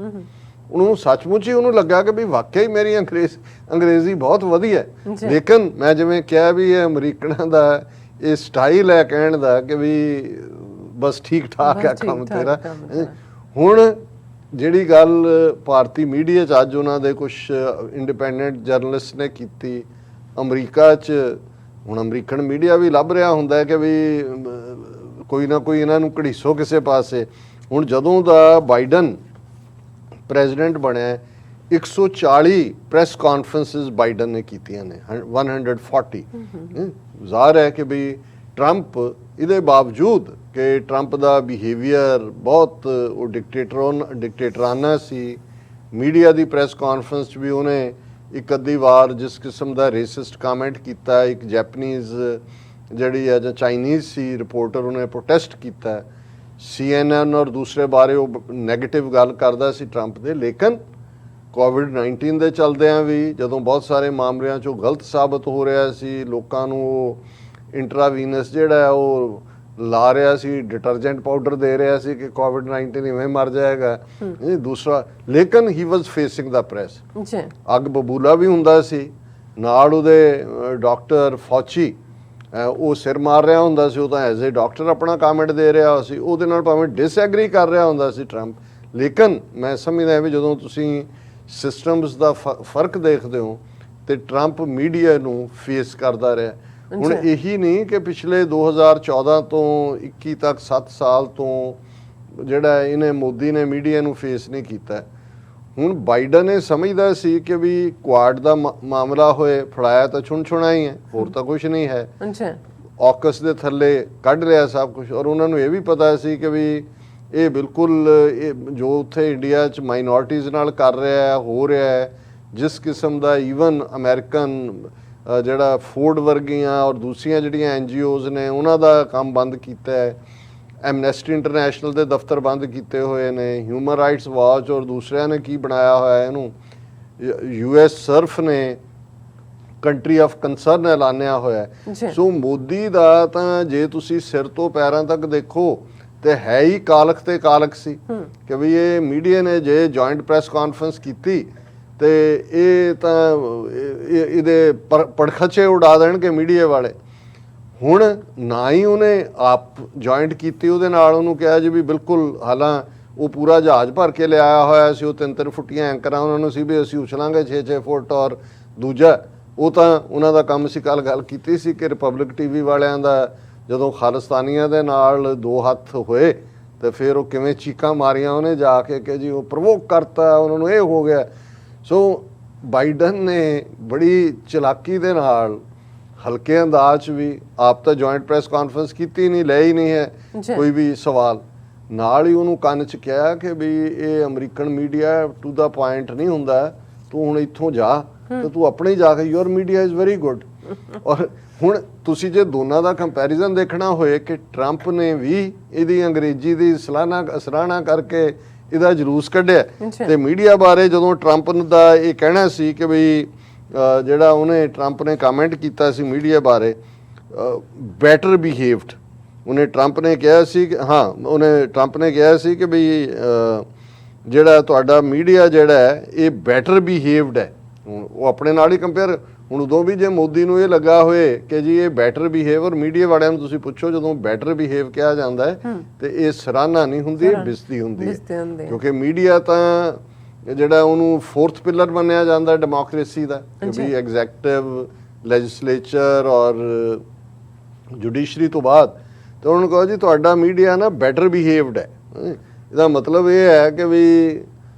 ਉਹਨੂੰ ਸੱਚਮੁੱਚ ਹੀ ਉਹਨੂੰ ਲੱਗਾ ਕਿ ਵੀ ਵਾਕਿਆ ਹੀ ਮੇਰੀ ਅੰਗਰੇਜ਼ੀ ਬਹੁਤ ਵਧੀਆ। ਲੇਕਿਨ ਮੈਂ ਜਿਵੇਂ ਕਿਹਾ ਵੀ ਇਹ ਅਮਰੀਕਨਾਂ ਦਾ ਇਹ ਸਟਾਈਲ ਹੈ ਕਹਿਣ ਦਾ ਕਿ ਵੀ ਬਸ ਠੀਕ ਠਾਕ ਹੈ ਕੰਮ ਤੇਰਾ। ਹੁਣ ਜਿਹੜੀ ਗੱਲ ਭਾਰਤੀ ਮੀਡੀਆ 'ਚ ਅੱਜ ਉਹਨਾਂ ਦੇ ਕੁਝ ਇੰਡੀਪੈਂਡੈਂਟ ਜਰਨਲਿਸਟ ਨੇ ਕੀਤੀ ਅਮਰੀਕਾ 'ਚ, ਹੁਣ ਅਮਰੀਕਨ ਮੀਡੀਆ ਵੀ ਲੱਭ ਰਿਹਾ ਹੁੰਦਾ ਕਿ ਵੀ ਕੋਈ ਨਾ ਕੋਈ ਇਹਨਾਂ ਨੂੰ ਘੜੀਸੋ ਕਿਸੇ ਪਾਸੇ। ਹੁਣ ਜਦੋਂ ਦਾ ਬਾਈਡਨ ਪ੍ਰੈਜ਼ੀਡੈਂਟ ਬਣਿਆ 140 ਪ੍ਰੈਸ ਕਾਨਫਰੰਸਿਸ ਬਾਈਡਨ ਨੇ ਕੀਤੀਆਂ ਨੇ, 140। ਜ਼ਾਹਰ ਹੈ ਕਿ ਵੀ ਟਰੰਪ ਇਹਦੇ ਬਾਵਜੂਦ ਕਿ ਟਰੰਪ ਦਾ ਬਿਹੇਵੀਅਰ ਬਹੁਤ ਉਹ ਡਿਕਟੇਟਰਾਨਾ ਸੀ। ਮੀਡੀਆ ਦੀ ਪ੍ਰੈਸ ਕਾਨਫਰੰਸ 'ਚ ਵੀ ਉਹਨੇ ਇੱਕ ਅੱਧੀ ਵਾਰ ਜਿਸ ਕਿਸਮ ਦਾ ਰੇਸਿਸਟ ਕਮੈਂਟ ਕੀਤਾ, ਇੱਕ ਜੈਪਨੀਜ਼ ਜਿਹੜੀ ਹੈ ਜਾਂ ਚਾਈਨੀਜ਼ ਸੀ ਰਿਪੋਰਟਰ, ਉਹਨੇ ਪ੍ਰੋਟੈਸਟ ਕੀਤਾ। CNN ਔਰ ਦੂਸਰੇ ਬਾਰੇ ਉਹ ਨੈਗੇਟਿਵ ਗੱਲ ਕਰਦਾ ਸੀ ਟਰੰਪ ਦੇ। ਲੇਕਿਨ ਕੋਵਿਡ-19 ਦੇ ਚਲਦਿਆਂ ਵੀ ਜਦੋਂ ਬਹੁਤ ਸਾਰੇ ਮਾਮਲਿਆਂ 'ਚੋਂ ਗਲਤ ਸਾਬਤ ਹੋ ਰਿਹਾ ਸੀ, ਲੋਕਾਂ ਨੂੰ ਉਹ ਇੰਟਰਾਵੀਨਸ ਜਿਹੜਾ ਉਹ ਲਾ ਰਿਹਾ ਸੀ, ਡਿਟਰਜੈਂਟ ਪਾਊਡਰ ਦੇ ਰਿਹਾ ਸੀ ਕਿ ਕੋਵਿਡ-19 ਇਵੇਂ ਮਰ ਜਾਏਗਾ। ਦੂਸਰਾ ਲੇਕਿਨ ਹੀ ਵਾਜ਼ ਫੇਸਿੰਗ ਦਾ ਪ੍ਰੈਸ। ਅੱਗ ਬਬੂਲਾ ਵੀ ਹੁੰਦਾ ਸੀ ਨਾਲ, ਉਹਦੇ ਡਾਕਟਰ ਫੌਚੀ ਉਹ ਸਿਰ ਮਾਰ ਰਿਹਾ ਹੁੰਦਾ ਸੀ, ਉਹ ਤਾਂ ਐਜ਼ ਏ ਡਾਕਟਰ ਆਪਣਾ ਕਾਮੈਂਟ ਦੇ ਰਿਹਾ ਸੀ, ਉਹਦੇ ਨਾਲ ਭਾਵੇਂ ਡਿਸਐਗਰੀ ਕਰ ਰਿਹਾ ਹੁੰਦਾ ਸੀ ਟਰੰਪ। ਲੇਕਿਨ ਮੈਂ ਸਮਝਦਾ ਵੀ ਜਦੋਂ ਤੁਸੀਂ ਸਿਸਟਮਸ ਦਾ ਫਰਕ ਦੇਖਦੇ ਹੋ ਤੇ ਟਰੰਪ ਮੀਡੀਆ ਨੂੰ ਫੇਸ ਕਰਦਾ ਰਿਹਾ। ਹੁਣ ਇਹੀ ਨਹੀਂ ਕਿ ਪਿਛਲੇ 2014 ਤੋਂ 21 ਤੱਕ 7 ਸਾਲ ਤੋਂ ਜਿਹੜਾ ਇਹਨੇ ਮੋਦੀ ਨੇ ਮੀਡੀਆ ਨੂੰ ਫੇਸ ਨਹੀਂ ਕੀਤਾ। ਹੁਣ ਬਾਈਡਨ ਇਹ ਸਮਝਦਾ ਸੀ ਕਿ ਵੀ ਕੁਆਡ ਦਾ ਮਾਮਲਾ ਹੋਏ, ਫੜਾਇਆ ਤਾਂ ਛੁਣਾ ਹੀ ਹੈ, ਹੋਰ ਤਾਂ ਕੁਝ ਨਹੀਂ ਹੈ। ਔਕਸ ਦੇ ਥੱਲੇ ਕੱਢ ਲਿਆ ਸਭ ਕੁਝ। ਔਰ ਉਹਨਾਂ ਨੂੰ ਇਹ ਵੀ ਪਤਾ ਸੀ ਕਿ ਵੀ ਇਹ ਬਿਲਕੁਲ ਜੋ ਉੱਥੇ ਇੰਡੀਆ 'ਚ ਮਾਈਨੋਰਟੀਜ਼ ਨਾਲ ਕਰ ਰਿਹਾ ਹੈ, ਹੋ ਰਿਹਾ ਹੈ, ਜਿਸ ਕਿਸਮ ਦਾ ਈਵਨ ਅਮਰੀਕਨ ਜਿਹੜਾ ਫੋਰਡ ਵਰਗੀਆਂ ਔਰ ਦੂਸਰੀਆਂ ਜਿਹੜੀਆਂ NGOs ਨੇ ਉਹਨਾਂ ਦਾ ਕੰਮ ਬੰਦ ਕੀਤਾ ਹੈ, ਐਮਨੈਸਟੀ ਇੰਟਰਨੈਸ਼ਨਲ ਦੇ ਦਫ਼ਤਰ ਬੰਦ ਕੀਤੇ ਹੋਏ ਨੇ, ਹਿਊਮਨ ਰਾਈਟਸ ਵਾਚ ਔਰ ਦੂਸਰਿਆਂ ਨੇ ਕੀ ਬਣਾਇਆ ਹੋਇਆ ਇਹਨੂੰ, US ਸਰਫ ਨੇ ਕੰਟਰੀ ਆਫ ਕੰਸਰਨ ਐਲਾਨਿਆ ਹੋਇਆ। ਸੋ ਮੋਦੀ ਦਾ ਤਾਂ ਜੇ ਤੁਸੀਂ ਸਿਰ ਤੋਂ ਪੈਰਾਂ ਤੱਕ ਦੇਖੋ ਤੇ ਹੈ ਹੀ ਕਾਲਖ ਤੇ ਕਾਲਖ ਸੀ ਕਿ ਵੀ ਇਹ ਮੀਡੀਆ ਨੇ ਜੇ ਜੁਆਇੰਟ ਪ੍ਰੈਸ ਕਾਨਫਰੰਸ ਕੀਤੀ ਤੇ ਇਹ ਤਾਂ ਇਹਦੇ ਪੜਖਚੇ ਉਡਾ ਦੇਣਗੇ ਮੀਡੀਆ ਵਾਲੇ। ਹੁਣ ਨਾ ਹੀ ਉਹਨੇ ਆਪ ਜੁਆਇੰਟ ਕੀਤੀ, ਉਹਦੇ ਨਾਲ ਉਹਨੂੰ ਕਿਹਾ ਜੀ ਵੀ ਬਿਲਕੁਲ, ਹਾਲਾਂ ਉਹ ਪੂਰਾ ਜਹਾਜ਼ ਭਰ ਕੇ ਲਿਆਇਆ ਹੋਇਆ ਸੀ, ਉਹ 3-3 ਫੁੱਟੀਆਂ ਐਂਕਰਾਂ ਉਹਨਾਂ ਨੂੰ ਸੀ ਵੀ ਅਸੀਂ ਉਛਲਾਂਗੇ 6-6 ਫੁੱਟ। ਔਰ ਦੂਜਾ ਉਹ ਤਾਂ ਉਹਨਾਂ ਦਾ ਕੰਮ ਸੀ, ਕੱਲ੍ਹ ਗੱਲ ਕੀਤੀ ਸੀ ਕਿ ਰਿਪਬਲਿਕ TV ਵਾਲਿਆਂ ਦਾ ਜਦੋਂ ਖਾਲਿਸਤਾਨੀਆਂ ਦੇ ਨਾਲ 2 ਹੱਥ ਹੋਏ ਤੇ ਫਿਰ ਉਹ ਕਿਵੇਂ ਚੀਕਾਂ ਮਾਰੀਆਂ ਉਹਨੇ ਜਾ ਕੇ ਕਿ ਜੀ ਉਹ ਪ੍ਰਵੋਕ ਕਰਤਾ, ਉਹਨਾਂ ਨੂੰ ਇਹ ਹੋ ਗਿਆ। ਸੋ ਬਾਈਡਨ ਨੇ ਬੜੀ ਚਲਾਕੀ ਦੇ ਨਾਲ ਹਲਕੇ ਅੰਦਾਜ਼ 'ਚ ਵੀ ਆਪ ਤਾਂ ਜੁਆਇੰਟ ਪ੍ਰੈਸ ਕਾਨਫਰੰਸ ਕੀਤੀ ਨਹੀਂ, ਲੈ ਹੀ ਨਹੀਂ ਹੈ ਕੋਈ ਵੀ ਸਵਾਲ, ਨਾਲ ਹੀ ਉਹਨੂੰ ਕੰਨ 'ਚ ਕਿਹਾ ਕਿ ਵੀ ਇਹ American media to the point ਨਹੀਂ ਹੁੰਦਾ, ਤੂੰ ਹੁਣ ਇੱਥੋਂ ਜਾ ਤੇ ਤੂੰ ਆਪਣੇ ਜਾ ਕੇ your media is very good. ਔਰ ਹੁਣ ਤੁਸੀਂ ਜੇ ਦੋਨਾਂ ਦਾ ਕੰਪੈਰੀਜ਼ਨ ਦੇਖਣਾ ਹੋਏ ਕਿ ਟਰੰਪ ਨੇ ਵੀ ਇਹਦੀ ਅੰਗਰੇਜ਼ੀ ਦੀ ਸਰਾਹਨਾ ਕਰਕੇ ਇਹਦਾ ਜਲੂਸ ਕੱਢਿਆ, ਤੇ ਮੀਡੀਆ ਬਾਰੇ ਜਦੋਂ ਟਰੰਪ ਦਾ ਇਹ ਕਹਿਣਾ ਸੀ ਕਿ ਵੀ ਜਿਹੜਾ ਉਹਨੇ ਟਰੰਪ ਨੇ ਕਮੈਂਟ ਕੀਤਾ ਸੀ ਮੀਡੀਆ ਬਾਰੇ, ਬੈਟਰ ਬਿਹੇਵਡ, ਉਹਨੇ ਟਰੰਪ ਨੇ ਕਿਹਾ ਸੀ ਕਿ ਉਹਨੇ ਟਰੰਪ ਨੇ ਕਿਹਾ ਸੀ ਕਿ ਵੀ ਜਿਹੜਾ ਤੁਹਾਡਾ ਮੀਡੀਆ ਜਿਹੜਾ ਹੈ ਇਹ ਬੈਟਰ ਬਿਹੇਵਡ ਹੈ। ਹੁਣ ਉਹ ਆਪਣੇ ਨਾਲ ਹੀ ਕੰਪੇਅਰ, ਹੁਣ ਉਦੋਂ ਵੀ ਜੇ ਮੋਦੀ ਨੂੰ ਇਹ ਲੱਗਾ ਹੋਏ ਕਿ ਜੀ ਇਹ ਬੈਟਰ ਬਿਹੇਵ, ਮੀਡੀਆ ਵਾਲਿਆਂ ਨੂੰ ਤੁਸੀਂ ਪੁੱਛੋ ਜਦੋਂ ਬੈਟਰ ਬਿਹੇਵ ਕਿਹਾ ਜਾਂਦਾ ਹੈ ਤੇ ਇਹ ਸਰਾਹਨਾ ਨਹੀਂ ਹੁੰਦੀ, ਇਹ ਬਿਸਤੀ ਹੁੰਦੀ ਹੈ। ਕਿਉਂਕਿ ਮੀਡੀਆ ਤਾਂ ਜਿਹੜਾ ਉਹਨੂੰ ਫੋਰਥ ਪਿਲਰ ਮੰਨਿਆ ਜਾਂਦਾ ਡੈਮੋਕ੍ਰੇਸੀ ਦਾ, ਕਿ ਵੀ ਐਗਜ਼ੈਕਟਿਵ, ਲੈਜਿਸਲੇਚਰ ਔਰ ਜੁਡੀਸ਼ਰੀ ਤੋਂ ਬਾਅਦ। ਤਾਂ ਉਹਨਾਂ ਨੂੰ ਕਹੋ ਜੀ ਤੁਹਾਡਾ ਮੀਡੀਆ ਨਾ ਬੈਟਰ ਬਿਹੇਵਡ ਹੈ, ਇਹਦਾ ਮਤਲਬ ਇਹ ਹੈ ਕਿ ਵੀ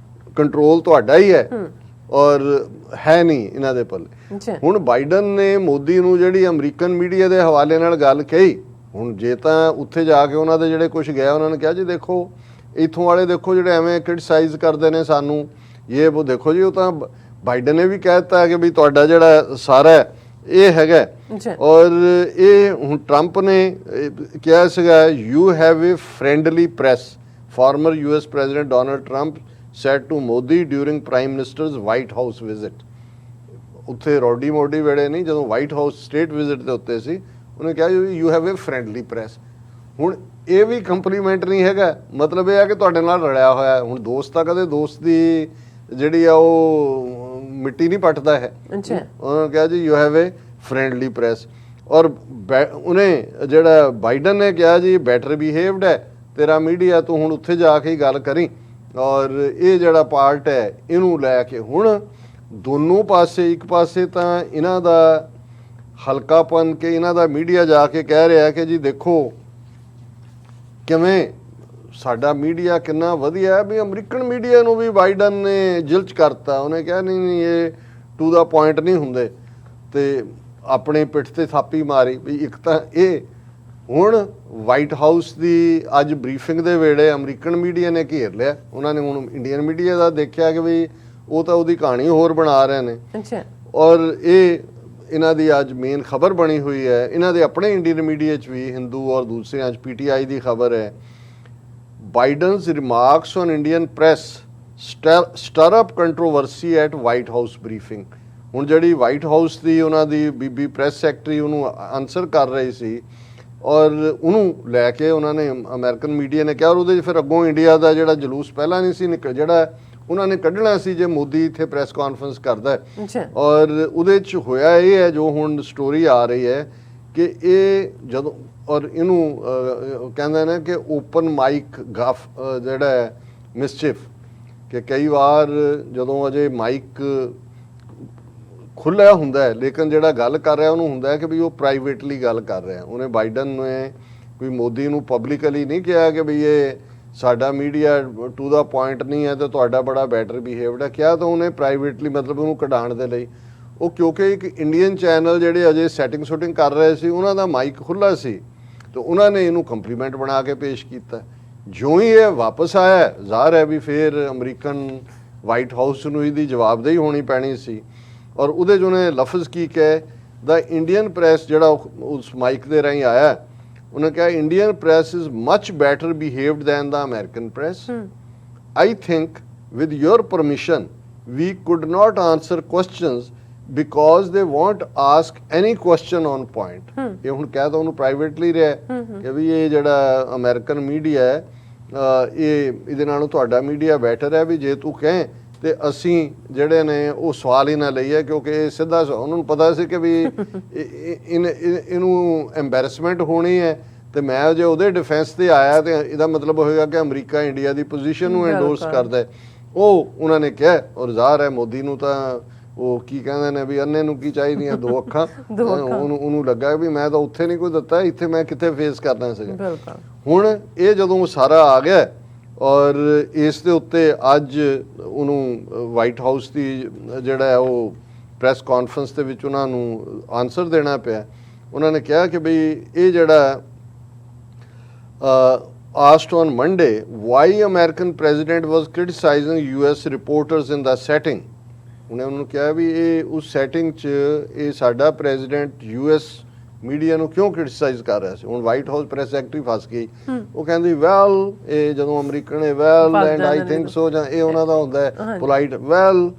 ਕੰਟਰੋਲ ਤੁਹਾਡਾ ਹੀ ਹੈ ਔਰ ਹੈ ਨਹੀਂ ਇਹਨਾਂ ਦੇ ਪੱਲੇ। ਹੁਣ ਬਾਈਡਨ ਨੇ ਮੋਦੀ ਨੂੰ ਜਿਹੜੀ ਅਮਰੀਕਨ ਮੀਡੀਆ ਦੇ ਹਵਾਲੇ ਨਾਲ ਗੱਲ ਕਹੀ, ਹੁਣ ਜੇ ਤਾਂ ਉੱਥੇ ਜਾ ਕੇ ਉਹਨਾਂ ਦੇ ਜਿਹੜੇ ਕੁਝ ਗਿਆ, ਉਹਨਾਂ ਨੇ ਕਿਹਾ ਜੀ ਦੇਖੋ ਇੱਥੋਂ ਵਾਲੇ ਦੇਖੋ ਜਿਹੜੇ ਐਵੇਂ ਕ੍ਰਿਟਿਸਾਈਜ਼ ਕਰਦੇ ਨੇ ਸਾਨੂੰ, ਇਹ ਉਹ ਦੇਖੋ ਜੀ, ਉਹ ਤਾਂ ਬਾਈਡਨ ਨੇ ਵੀ ਕਹਿ ਦਿੱਤਾ ਕਿ ਵੀ ਤੁਹਾਡਾ ਜਿਹੜਾ ਸਾਰਾ ਇਹ ਹੈਗਾ। ਔਰ ਇਹ ਹੁਣ ਟਰੰਪ ਨੇ ਕਿਹਾ ਸੀਗਾ you have A friendly press, farmer US president Donald Trump said to Modi during Prime Minister's White House visit। ਉੱਥੇ ਰੋਡੀ ਮੋਡੀ ਵੇਲੇ ਨਹੀਂ, ਜਦੋਂ ਵਾਈਟ ਹਾਊਸ ਸਟੇਟ ਵਿਜ਼ਿਟ ਦੇ ਉੱਤੇ ਸੀ, ਉਹਨੇ ਕਿਹਾ you have A friendly press. ਹੁਣ ਇਹ ਵੀ ਕੰਪਲੀਮੈਂਟ ਨਹੀਂ ਹੈਗਾ, ਮਤਲਬ ਇਹ ਹੈ ਕਿ ਤੁਹਾਡੇ ਨਾਲ ਰਲਿਆ ਹੋਇਆ। ਹੁਣ ਦੋਸਤ ਤਾਂ ਕਦੇ ਦੋਸਤ ਦੀ ਜਿਹੜੀ ਆ ਉਹ ਮਿੱਟੀ ਨਹੀਂ ਪੱਟਦਾ ਹੈ। ਉਹਨੇ ਕਿਹਾ ਜੀ you have A friendly press. ਔਰ ਉਹਨੇ ਜਿਹੜਾ ਬਾਈਡਨ ਨੇ ਕਿਹਾ ਜੀ ਬੈਟਰ ਬਿਹੇਵਡ ਹੈ ਤੇਰਾ ਮੀਡੀਆ, ਤੂੰ ਹੁਣ ਉੱਥੇ ਜਾ ਕੇ ਹੀ ਗੱਲ ਕਰੀ। ਔਰ ਇਹ ਜਿਹੜਾ ਪਾਰਟ ਹੈ ਇਹਨੂੰ ਲੈ ਕੇ ਹੁਣ ਦੋਨੋਂ ਪਾਸੇ, ਇੱਕ ਪਾਸੇ ਤਾਂ ਇਹਨਾਂ ਦਾ ਹਲਕਾਪਨ ਕਿ ਇਹਨਾਂ ਦਾ ਮੀਡੀਆ ਜਾ ਕੇ ਕਹਿ ਰਿਹਾ ਕਿ ਜੀ ਦੇਖੋ ਕਿਵੇਂ ਸਾਡਾ ਮੀਡੀਆ ਕਿੰਨਾ ਵਧੀਆ ਹੈ, ਵੀ ਅਮਰੀਕਨ ਮੀਡੀਆ ਨੂੰ ਵੀ ਬਾਈਡਨ ਨੇ ਜਿਲਚ ਕਰਤਾ। ਉਹਨੇ ਕਿਹਾ ਨਹੀਂ ਇਹ ਟੂ ਦਾ ਪੁਆਇੰਟ ਨਹੀਂ ਹੁੰਦੇ, ਤੇ ਆਪਣੇ ਪਿੱਠ ਤੇ ਥਾਪੀ ਮਾਰੀ ਵੀ ਇੱਕ ਤਾਂ ਇਹ। ਹੁਣ ਵਾਈਟ ਹਾਊਸ ਦੀ ਅੱਜ ਬਰੀਫਿੰਗ ਦੇ ਵੇਲੇ ਅਮਰੀਕਨ ਮੀਡੀਆ ਨੇ ਘੇਰ ਲਿਆ, ਉਹਨਾਂ ਨੇ ਹੁਣ ਇੰਡੀਅਨ ਮੀਡੀਆ ਦਾ ਦੇਖਿਆ ਕਿ ਵੀ ਉਹ ਤਾਂ ਉਹਦੀ ਕਹਾਣੀ ਹੋਰ ਬਣਾ ਰਹੇ ਨੇ। ਔਰ ਇਹ ਇਹਨਾਂ ਦੀ ਅੱਜ ਮੇਨ ਖਬਰ ਬਣੀ ਹੋਈ ਹੈ, ਇਹਨਾਂ ਦੇ ਆਪਣੇ ਇੰਡੀਅਨ ਮੀਡੀਆ 'ਚ ਵੀ, ਹਿੰਦੂ ਔਰ ਦੂਸਰੇ, ਅੱਜ PTI ਦੀ ਖਬਰ ਹੈ, Biden's remarks on Indian press stir up controversy at White House briefing. ਹੁਣ ਜਿਹੜੀ ਵਾਈਟ ਹਾਊਸ ਦੀ ਉਹਨਾਂ ਦੀ ਬੀਬੀ ਪ੍ਰੈਸ ਸੈਕਟਰੀ ਉਹਨੂੰ ਆਨਸਰ ਕਰ ਰਹੀ ਸੀ ਔਰ ਉਹਨੂੰ ਲੈ ਕੇ ਉਹਨਾਂ ਨੇ ਅਮਰੀਕਨ ਮੀਡੀਆ ਨੇ ਕਿਹਾ, ਔਰ ਉਹਦੇ 'ਚ ਫਿਰ ਅੱਗੋਂ ਇੰਡੀਆ ਦਾ ਜਿਹੜਾ ਜਲੂਸ ਪਹਿਲਾਂ ਨਹੀਂ ਸੀ ਜਿਹੜਾ ਉਹਨਾਂ ਨੇ ਕੱਢਣਾ ਸੀ ਜੇ ਮੋਦੀ ਇੱਥੇ ਪ੍ਰੈਸ ਕਾਨਫਰੰਸ ਕਰਦਾ। ਔਰ ਉਹਦੇ 'ਚ ਹੋਇਆ ਇਹ ਹੈ ਜੋ ਹੁਣ ਸਟੋਰੀ ਆ ਰਹੀ ਹੈ ਕਿ ਇਹ ਜਦੋਂ, ਔਰ ਇਹਨੂੰ ਕਹਿੰਦੇ ਨੇ ਕਿ ਓਪਨ ਮਾਈਕ ਗਫ ਜਿਹੜਾ ਹੈ ਮਿਸਚਿਫ, ਕਿ ਕਈ ਵਾਰ ਜਦੋਂ ਅਜੇ ਮਾਈਕ ਖੁੱਲ੍ਹਿਆ ਹੁੰਦਾ ਹੈ ਲੇਕਿਨ ਜਿਹੜਾ ਗੱਲ ਕਰ ਰਿਹਾ ਉਹਨੂੰ ਹੁੰਦਾ ਹੈ ਕਿ ਵੀ ਉਹ ਪ੍ਰਾਈਵੇਟਲੀ ਗੱਲ ਕਰ ਰਿਹਾ। ਉਹਨੇ ਬਾਈਡਨ ਨੇ ਕੋਈ ਮੋਦੀ ਨੂੰ ਪਬਲਿਕਲੀ ਨਹੀਂ ਕਿਹਾ ਕਿ ਵੀ ਇਹ ਸਾਡਾ ਮੀਡੀਆ ਟੂ ਦਾ ਪੁਆਇੰਟ ਨਹੀਂ ਹੈ ਤੇ ਤੁਹਾਡਾ ਬੜਾ ਬੈਟਰ ਬਿਹੇਵਡ ਹੈ, ਕਿਹਾ ਤਾਂ ਉਹਨੇ ਪ੍ਰਾਈਵੇਟਲੀ, ਮਤਲਬ ਉਹਨੂੰ ਕਢਾਉਣ ਦੇ ਲਈ। ਉਹ ਕਿਉਂਕਿ ਇੱਕ ਇੰਡੀਅਨ ਚੈਨਲ ਜਿਹੜੇ ਅਜੇ ਸੈਟਿੰਗ ਸ਼ੂਟਿੰਗ ਕਰ ਰਹੇ ਸੀ ਉਹਨਾਂ ਦਾ ਮਾਈਕ ਖੁੱਲ੍ਹਾ ਸੀ ਤੇ ਉਹਨਾਂ ਨੇ ਇਹਨੂੰ ਕੰਪਲੀਮੈਂਟ ਬਣਾ ਕੇ ਪੇਸ਼ ਕੀਤਾ। ਜਿਉਂ ਹੀ ਇਹ ਵਾਪਸ ਆਇਆ, ਜ਼ਾਹਰ ਹੈ ਵੀ ਫਿਰ ਅਮਰੀਕਨ ਵਾਈਟ ਹਾਊਸ ਨੂੰ ਇਹਦੀ ਜਵਾਬਦੇਹੀ ਹੋਣੀ ਪੈਣੀ ਸੀ। ਔਰ ਉਹਦੇ 'ਚ ਉਹਨੇ ਲਫ਼ਜ਼ ਕੀ ਕਹੇ, ਦਾ ਇੰਡੀਅਨ ਪ੍ਰੈਸ ਜਿਹੜਾ ਉਸ ਮਾਈਕ ਦੇ ਰਾਹੀਂ ਆਇਆ, ਉਹਨੇ ਕਿਹਾ Indian press is much better behaved than the American press. I think with your permission we could not answer questions because they won't ask any question on point. ਇਹ ਹੁਣ ਕਹਿ ਤਾਂ ਉਹਨੂੰ ਪ੍ਰਾਈਵੇਟਲੀ ਰਿਹਾ ਕਿ ਵੀ ਇਹ ਜਿਹੜਾ ਅਮਰੀਕਨ ਮੀਡੀਆ ਹੈ ਇਹਦੇ ਨਾਲੋਂ ਤੁਹਾਡਾ ਮੀਡੀਆ ਬੈਟਰ ਹੈ, ਵੀ ਜੇ ਤੂੰ ਕਹੇ ਤੇ ਅਸੀਂ ਜਿਹੜੇ ਨੇ ਉਹ ਸਵਾਲ ਹੀ ਨਾ ਲਈਏ, ਕਿਉਂਕਿ ਇਹ ਸਿੱਧਾ ਉਹਨਾਂ ਨੂੰ ਪਤਾ ਸੀ ਕਿ ਵੀ ਇਹਨੂੰ ਐਮਬੈਰਸਮੈਂਟ ਹੋਣੀ ਹੈ ਤੇ ਮੈਂ ਜੇ ਉਹਦੇ ਡਿਫੈਂਸ ਤੇ ਆਇਆ ਤੇ ਇਹਦਾ ਮਤਲਬ ਹੋਏਗਾ ਕਿ ਅਮਰੀਕਾ ਇੰਡੀਆ ਦੀ ਪੋਜੀਸ਼ਨ ਨੂੰ ਐਂਡੋਰਸ ਕਰਦਾ ਹੈ। ਉਹ ਉਹਨਾਂ ਨੇ ਕਿਹਾ, ਔਰ ਜ਼ਾਹਰ ਹੈ ਮੋਦੀ ਨੂੰ ਤਾਂ ਉਹ ਕੀ ਕਹਿੰਦੇ ਨੇ ਵੀ ਅੰਨੇ ਨੂੰ ਕੀ ਚਾਹੀਦੀਆਂ ਦੋ ਅੱਖਾਂ। ਉਹਨੂੰ ਲੱਗਾ ਵੀ ਮੈਂ ਤਾਂ ਉੱਥੇ ਨਹੀਂ ਕੋਈ ਦਿੱਤਾ, ਇੱਥੇ ਮੈਂ ਕਿੱਥੇ ਫੇਸ ਕਰਨਾ ਸੀਗਾ। ਹੁਣ ਇਹ ਜਦੋਂ ਸਾਰਾ ਆ ਗਿਆ ਔਰ ਇਸ ਦੇ ਉੱਤੇ ਅੱਜ ਉਹਨੂੰ ਵਾਈਟ ਹਾਊਸ ਦੀ ਜਿਹੜਾ ਹੈ ਉਹ ਪ੍ਰੈਸ ਕਾਨਫਰੰਸ ਦੇ ਵਿੱਚ ਉਹਨਾਂ ਨੂੰ ਆਨਸਰ ਦੇਣਾ ਪਿਆ। ਉਹਨਾਂ ਨੇ ਕਿਹਾ ਕਿ ਬਈ ਇਹ ਜਿਹੜਾ asked on Monday why American president was criticizing US reporters in the setting। ਉਹਨੇ ਉਹਨੂੰ ਕਿਹਾ ਵੀ ਇਹ ਉਸ ਸੈਟਿੰਗ 'ਚ ਇਹ ਸਾਡਾ ਪ੍ਰੈਜ਼ੀਡੈਂਟ US ਮੀਡੀਆ ਨੂੰ ਕਿਉਂ ਕ੍ਰਿਟਿਸਾਈਜ਼ ਕਰ ਰਿਹਾ ਸੀ। ਹੁਣ ਵਾਈਟ ਹਾਊਸ ਪ੍ਰੈਸ ਸੈਕਟਰੀ ਫਸ ਗਈ, ਉਹ ਕਹਿੰਦੀ ਵੈਲ ਇਹ ਜਦੋਂ ਅਮਰੀਕਨ ਨੇ well and I think so, ਜਾਂ ਇਹ ਉਹਨਾਂ ਦਾ ਹੁੰਦਾ ਹੈ polite, well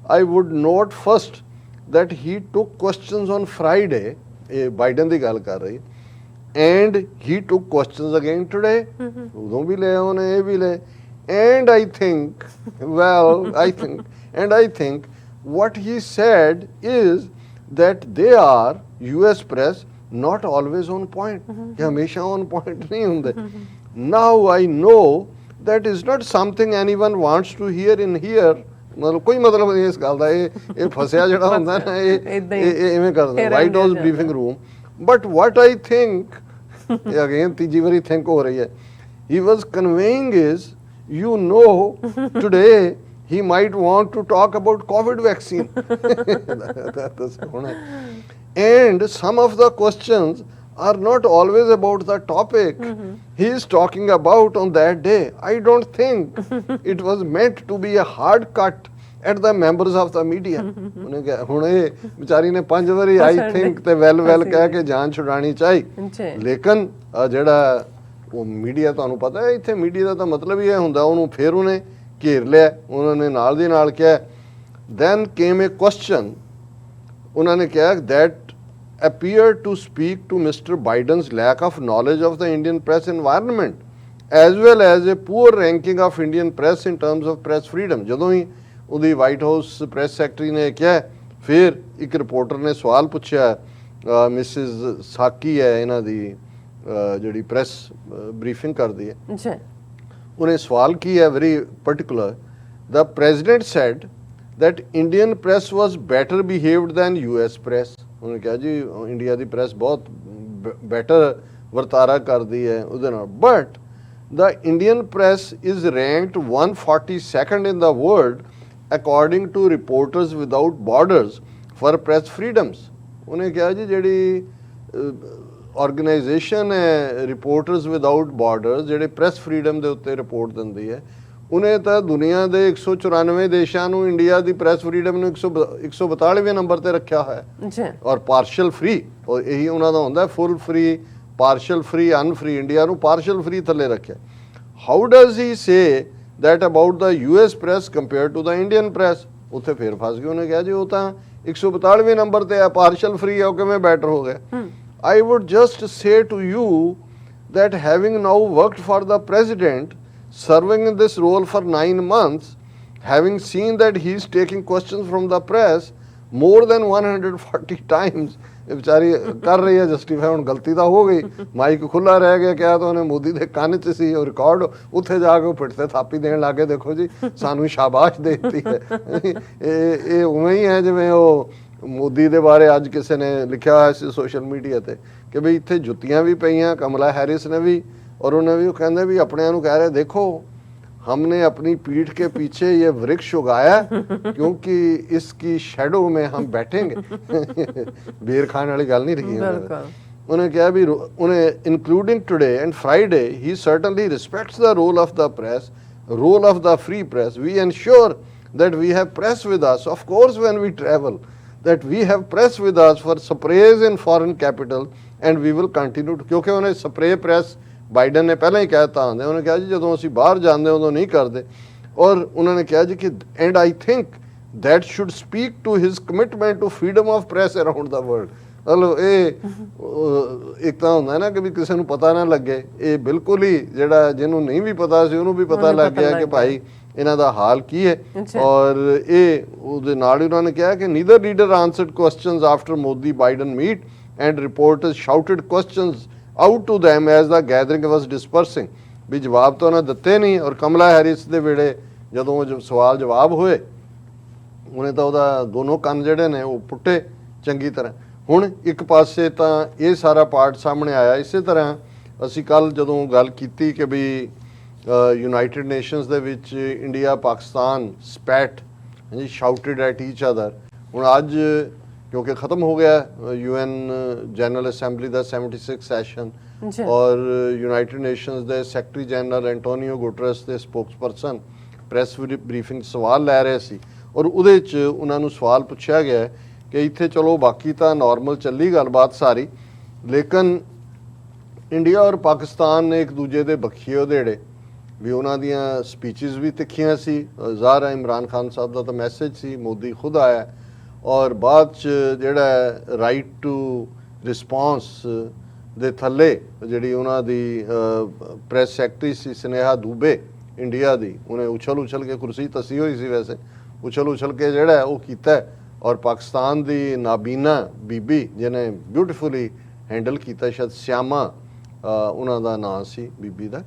I wood note first that he took questions on Friday, ਇਹ ਬਾਈਡਨ ਦੀ ਗੱਲ ਕਰ ਰਹੀ, and he took questions again today. ਉਦੋਂ ਵੀ ਲਏ ਉਹਨੇ, ਇਹ ਵੀ ਲਏ. And I think, I think what he said is that they are US press not always on point. कि हमेशा on point नहीं होंगे. Now I know that is not something anyone wants to hear in here. ਮਤਲਬ ਕੋਈ ਮਤਲਬ ਨਹੀਂ ਇਸ ਗੱਲ ਦਾ, ਇਹ ਫਸਿਆ ਜਿਹੜਾ ਹੁੰਦਾ ਨਾ, ਇਹ ਇਵੇਂ ਕਰਦਾ white House briefing room. But what I think, again ਤੀਜੀ ਵਾਰੀ ਥਿੰਕ ਹੋ ਰਹੀ ਹੈ, ਹੀ ਵਾਜ਼ ਕਨਵੇਇੰਗ is, you know, today he might want to talk about COVID vaccine. And some of the questions are not always about the topic he is talking about on that day. I don't think it was meant to be a hard cut at the members of the media. ਉਹਨੇ ਕਿਹਾ ਹੁਣ ਇਹ ਵਿਚਾਰੀ ਨੇ 5 ਵਾਰੀ I think ਤੇ well ਕਹਿ ਕੇ ਜਾਨ ਛੁਡਾਣੀ ਚਾਹੀ. ਲੇਕਿਨ ਜਿਹੜਾ ਉਹ ਮੀਡੀਆ, ਤੁਹਾਨੂੰ ਪਤਾ ਹੈ ਇੱਥੇ ਮੀਡੀਆ ਦਾ ਤਾਂ ਮਤਲਬ ਹੀ ਇਹ ਹੁੰਦਾ, ਉਹਨੂੰ ਫਿਰ ਉਹਨੇ ਘੇਰ ਲਿਆ. ਉਹਨਾਂ ਨੇ ਨਾਲ ਦੀ ਨਾਲ ਕਿਹਾ, then came a question, ਉਹਨਾਂ ਨੇ ਕਿਹਾ that appeared to speak to Mr. Biden's lack of knowledge of the Indian press environment as well as a poor ranking of Indian press in terms of press freedom. ਜਦੋਂ ਹੀ ਉਹਦੀ white house press secretary ਨੇ ਕਿਹਾ, ਫਿਰ ਇੱਕ reporter ਨੇ ਸਵਾਲ ਪੁੱਛਿਆ, Mrs ਸਾਕੀ ਹੈ ਇਹਨਾਂ ਦੀ ਜਿਹੜੀ ਪ੍ਰੈਸ ਬਰੀਫਿੰਗ ਕਰਦੀ ਹੈ, ਉਹਨੇ ਸਵਾਲ ਕੀ ਹੈ very particular, the president said that Indian press was better behaved than US press. ਉਹਨੇ ਕਿਹਾ ਜੀ ਇੰਡੀਆ ਦੀ ਪ੍ਰੈਸ ਬਹੁਤ ਬੈਟਰ ਵਰਤਾਰਾ ਕਰਦੀ ਹੈ ਉਹਦੇ ਨਾਲ, but the Indian press is ranked 142nd in the world according to Reporters Without Borders for press freedoms. ਉਹਨੇ ਕਿਹਾ ਜੀ ਜਿਹੜੀ ਆਰਗੇਨਾਈਜੇਸ਼ਨ ਹੈ ਰਿਪੋਰਟਰਸ ਵਿਦਆਊਟ ਬਾਰਡਰਸ, ਜਿਹੜੇ ਪ੍ਰੈਸ ਫਰੀडम ਦੇ ਉੱਤੇ ਰਿਪੋਰਟ ਦਿੰਦੀ ਹੈ, ਉਹਨੇ ਤਾਂ ਦੁਨੀਆ ਦੇ 194 ਦੇਸ਼ਾਂ ਨੂੰ ਇੰਡੀਆ ਦੀ ਪ੍ਰੈਸ ਫਰੀडम ਨੂੰ 142ਵੇਂ ਨੰਬਰ ਤੇ ਰੱਖਿਆ ਹੋਇਆ, ਔਰ ਪਾਰਸ਼ਲ ਫ੍ਰੀ, ਔਰ ਇਹੀ ਉਹਨਾਂ ਦਾ ਹੁੰਦਾ ਫੁੱਲ ਫ੍ਰੀ, ਪਾਰਸ਼ਲ ਫ੍ਰੀ, ਅਨਫ੍ਰੀ. ਇੰਡੀਆ ਨੂੰ ਪਾਰਸ਼ਲ ਫ੍ਰੀ ਥੱਲੇ ਰੱਖਿਆ. How does he say that about the US press compared to the Indian press? ਉੱਥੇ ਫੇਰ ਫਸ ਗਏ. ਉਹਨੇ ਕਿਹਾ ਜੀ ਉਹ ਤਾਂ 142ਵੇਂ ਨੰਬਰ ਤੇ ਹੈ, ਪਾਰਸ਼ਲ ਫ੍ਰੀ ਹੈ, ਉਹ ਕਿਵੇਂ ਬੈਟਰ ਹੋ ਗਿਆ? I would just say to you that having now worked for the president, serving in this role for 9 months, having seen that he is taking questions from the press more than 140 times, ਵਿਚਾਰੀ ਕਰ ਰਹੀ ਹੈ justify, ਹੁਣ ਗਲਤੀ ਤਾਂ ਹੋ ਗਈ, mic ਖੁੱਲਾ ਰਹਿ ਗਿਆ, ਕਿਹਾ ਤਾਂ ਉਹਨੇ ਮੋਦੀ ਦੇ ਕੰਨ 'ਚ ਸੀ ਉਹ ਰਿਕਾਰਡ, ਉੱਥੇ ਜਾ ਕੇ ਉਹ ਪਿੱਠ ਤੇ ਥਾਪੀ ਦੇਣ ਲੱਗੇ, ਦੇਖੋ ਜੀ ਸਾਨੂੰ ਸ਼ਾਬਾਸ਼ ਦੇ ਦਿੱਤੀ ਹੈ. ਇਹ ਉਵੇਂ ਹੀ ਹੈ ਜਿਵੇਂ ਉਹ ਮੋਦੀ ਦੇ ਬਾਰੇ ਅੱਜ ਕਿਸੇ ਨੇ ਲਿਖਿਆ ਹੋਇਆ ਸੀ ਸੋਸ਼ਲ ਮੀਡੀਆ ਤੇ ਕਿ ਬਈ ਇੱਥੇ ਜੁੱਤੀਆਂ ਵੀ ਪਈਆਂ, ਕਮਲਾ ਹੈਰਿਸ ਨੇ ਵੀ, ਔਰ ਉਹਨੇ ਵੀ, ਉਹ ਕਹਿੰਦੇ ਵੀ ਆਪਣਿਆਂ ਨੂੰ ਕਹਿ ਰਹੇ ਦੇਖੋ हमने अपनी पीठ के पीछे ये वृक्ष उगाया क्योंकि इसकी शैडो में हम बैठेंगे. बेर खाने वाली गल नहीं रही उन्हें क्या भी उन्हें including today and Friday he certainly respects the role of the press, role of the free press. We ensure that we have press with us, of course, when we travel, that we have press with us for sprays in foreign capital and we will continue to, क्योंकि उन्हें spray press Biden ਨੇ ਪਹਿਲਾਂ ਹੀ ਕਹਿ ਦਿੱਤਾ ਹੁੰਦੇ, ਉਹਨੇ ਕਿਹਾ ਜੀ ਜਦੋਂ ਅਸੀਂ ਬਾਹਰ ਜਾਂਦੇ ਉਦੋਂ ਨਹੀਂ ਕਰਦੇ, ਔਰ ਉਹਨਾਂ ਨੇ ਕਿਹਾ ਜੀ ਕਿ and I think that should speak to his commitment to freedom of press around the world. ਮਤਲਬ ਇਹ ਇੱਕ ਤਾਂ ਹੁੰਦਾ ਨਾ ਕਿ ਵੀ ਕਿਸੇ ਨੂੰ ਪਤਾ ਨਾ ਲੱਗੇ, ਇਹ ਬਿਲਕੁਲ ਹੀ ਜਿਹੜਾ ਜਿਹਨੂੰ ਨਹੀਂ ਵੀ ਪਤਾ ਸੀ ਉਹਨੂੰ ਵੀ ਪਤਾ ਲੱਗ ਗਿਆ ਕਿ ਭਾਈ ਇਹਨਾਂ ਦਾ ਹਾਲ ਕੀ ਹੈ. ਔਰ ਇਹ ਉਹਦੇ ਨਾਲ ਹੀ ਉਹਨਾਂ ਨੇ ਕਿਹਾ ਕਿ neither leader answered questions after Modi Biden meet and reporters shouted questions out to them as the gathering was dispersing. ਵੀ ਜਵਾਬ ਤਾਂ ਉਹਨਾਂ ਦਿੱਤੇ ਨਹੀਂ, ਔਰ ਕਮਲਾ ਹੈਰਿਸ ਦੇ ਵੇਲੇ ਜਦੋਂ ਉਹ ਸਵਾਲ ਜਵਾਬ ਹੋਏ ਉਹਨੇ ਤਾਂ ਉਹਦਾ ਦੋਨੋਂ ਕੰਨ ਜਿਹੜੇ ਨੇ ਉਹ ਪੁੱਟੇ ਚੰਗੀ ਤਰ੍ਹਾਂ. ਹੁਣ ਇੱਕ ਪਾਸੇ ਤਾਂ ਇਹ ਸਾਰਾ ਪਾਰਟ ਸਾਹਮਣੇ ਆਇਆ. ਇਸੇ ਤਰ੍ਹਾਂ ਅਸੀਂ ਕੱਲ ਜਦੋਂ ਗੱਲ ਕੀਤੀ ਕਿ ਵੀ ਯੂਨਾਈਟਿਡ ਨੇਸ਼ਨਸ ਦੇ ਵਿੱਚ ਇੰਡੀਆ ਪਾਕਿਸਤਾਨ ਸਪੈਟ ਹਾਂਜੀ ਸ਼ਾਊਟਡ ਐਟ ਈਚ ਅਦਰ. ਹੁਣ ਅੱਜ ਕਿਉਂਕਿ ਖਤਮ ਹੋ ਗਿਆ UN ਜਨਰਲ ਅਸੈਂਬਲੀ ਦਾ 76 ਸੈਸ਼ਨ, ਔਰ ਯੂਨਾਈਟਿਡ ਨੇਸ਼ਨਸ ਦੇ ਸੈਕਟਰੀ ਜਨਰਲ ਐਂਟੋਨੀਓ ਗੁਟਰਸ ਦੇ ਸਪੋਕਸਪਰਸਨ ਪ੍ਰੈਸ ਬਰੀਫਿੰਗ ਸਵਾਲ ਲੈ ਰਹੇ ਸੀ, ਔਰ ਉਹਦੇ 'ਚ ਉਹਨਾਂ ਨੂੰ ਸਵਾਲ ਪੁੱਛਿਆ ਗਿਆ ਕਿ ਇੱਥੇ ਚਲੋ ਬਾਕੀ ਤਾਂ ਨਾਰਮਲ ਚੱਲੀ ਗੱਲਬਾਤ ਸਾਰੀ, ਲੇਕਿਨ ਇੰਡੀਆ ਔਰ ਪਾਕਿਸਤਾਨ ਨੇ ਇੱਕ ਦੂਜੇ ਦੇ ਬਖਸ਼ੀਏ ਉਹਦੇੜੇ ਵੀ, ਉਹਨਾਂ ਦੀਆਂ ਸਪੀਚਿਸ ਵੀ ਤਿੱਖੀਆਂ ਸੀ. ਜ਼ਾਹਰ ਹੈ ਇਮਰਾਨ ਖਾਨ ਸਾਹਿਬ ਦਾ ਤਾਂ ਮੈਸੇਜ ਸੀ, ਮੋਦੀ ਖੁਦ ਆਇਆ, ਔਰ ਬਾਅਦ 'ਚ ਜਿਹੜਾ ਰਾਈਟ ਟੂ ਰਿਸਪੌਂਸ ਦੇ ਥੱਲੇ ਜਿਹੜੀ ਉਹਨਾਂ ਦੀ ਪ੍ਰੈਸ ਸੈਕਟਰੀ ਸੀ ਸਨੇਹਾ ਦੂਬੇ ਇੰਡੀਆ ਦੀ, ਉਹਨੇ ਉਛਲ ਕੇ ਕੁਰਸੀ ਤਸੀ ਹੋਈ ਸੀ ਵੈਸੇ, ਉਛਲ ਕੇ ਜਿਹੜਾ ਹੈ ਉਹ ਕੀਤਾ ਹੈ। ਔਰ ਪਾਕਿਸਤਾਨ ਦੀ ਨਾਬੀਨਾ ਬੀਬੀ ਜਿਹਨੇ ਬਿਊਟੀਫੁਲੀ ਹੈਂਡਲ ਕੀਤਾ, ਸ਼ਾਇਦ ਸਿਆਮਾ ਉਹਨਾਂ ਦਾ ਨਾਂ ਸੀ ਬੀਬੀ ਦਾ,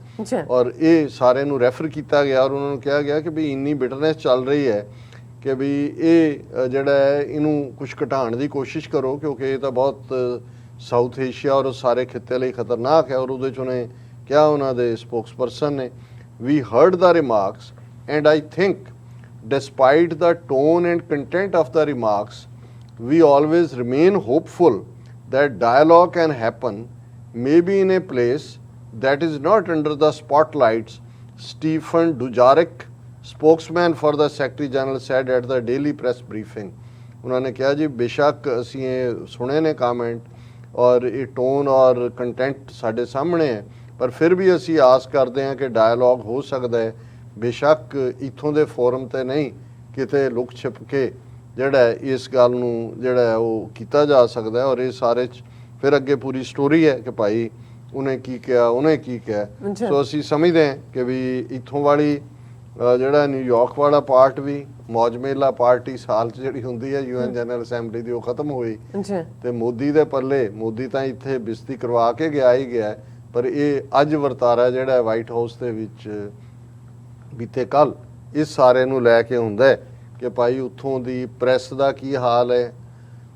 ਔਰ ਇਹ ਸਾਰੇ ਨੂੰ ਰੈਫਰ ਕੀਤਾ ਗਿਆ ਔਰ ਉਹਨਾਂ ਨੂੰ ਕਿਹਾ ਗਿਆ ਕਿ ਵੀ ਇੰਨੀ ਬਿਟਰਨੈਸ ਚੱਲ ਰਹੀ ਹੈ ਕਿ ਵੀ ਇਹ ਜਿਹੜਾ ਹੈ ਇਹਨੂੰ ਕੁਝ ਘਟਾਉਣ ਦੀ ਕੋਸ਼ਿਸ਼ ਕਰੋ, ਕਿਉਂਕਿ ਇਹ ਤਾਂ ਬਹੁਤ ਸਾਊਥ ਏਸ਼ੀਆ ਔਰ ਸਾਰੇ ਖਿੱਤੇ ਲਈ ਖਤਰਨਾਕ ਹੈ। ਔਰ ਉਹਦੇ 'ਚ ਉਹਨੇ ਕਿਹਾ, ਉਹਨਾਂ ਦੇ ਸਪੋਕਸਪਰਸਨ ਨੇ, we heard the remarks and I think despite the tone and content of the remarks, we always remain hopeful that dialogue can happen, maybe in a place that is not under the spotlights, Stephen Dujarric, spokesman for the Secretary General, said at the daily press briefing. उन्होंने कहा जी बेशक असी ये सुने ने comment और ये tone और कंटेंट साढ़े सामने है, पर फिर भी असी आस करते हैं कि डायलॉग हो सकता है, बेशक इत्थों दे फोरम ते नहीं किते लुक छिप के ਜਿਹੜਾ ਇਸ ਗੱਲ ਨੂੰ ਜਿਹੜਾ ਉਹ ਕੀਤਾ ਜਾ ਸਕਦਾ ਹੈ। ਔਰ ਇਹ ਸਾਰੇ ਫਿਰ ਅੱਗੇ ਪੂਰੀ ਸਟੋਰੀ ਹੈ ਕਿ ਭਾਈ ਉਹਨੇ ਕੀ ਕਿਹਾ, ਉਹਨੇ ਕੀ ਕਿਹਾ। ਸੋ ਅਸੀਂ ਸਮਝਦੇ ਹਾਂ ਕਿ ਵੀ ਇੱਥੋਂ ਵਾਲੀ ਜਿਹੜਾ ਨਿਊਯਾਰਕ ਵਾਲਾ ਪਾਰਟ ਵੀ, ਮੌਜ ਮੇਲਾ ਪਾਰਟੀ ਸਾਲ 'ਚ ਜਿਹੜੀ ਹੁੰਦੀ ਹੈ UN ਜਨਰਲ ਅਸੈਂਬਲੀ ਦੀ, ਉਹ ਖਤਮ ਹੋਈ ਤੇ ਮੋਦੀ ਦੇ ਪੱਲੇ, ਮੋਦੀ ਤਾਂ ਇੱਥੇ ਬਿਸਤੀ ਕਰਵਾ ਕੇ ਗਿਆ ਹੀ ਗਿਆ, ਪਰ ਇਹ ਅੱਜ ਵਰਤਾਰਾ ਜਿਹੜਾ ਵਾਈਟ ਹਾਊਸ ਦੇ ਵਿੱਚ ਬੀਤੇ ਕੱਲ ਇਸ ਸਾਰੇ ਨੂੰ ਲੈ ਕੇ ਹੁੰਦਾ ਹੈ ਕਿ ਭਾਈ ਉੱਥੋਂ ਦੀ ਪ੍ਰੈਸ ਦਾ ਕੀ ਹਾਲ ਹੈ।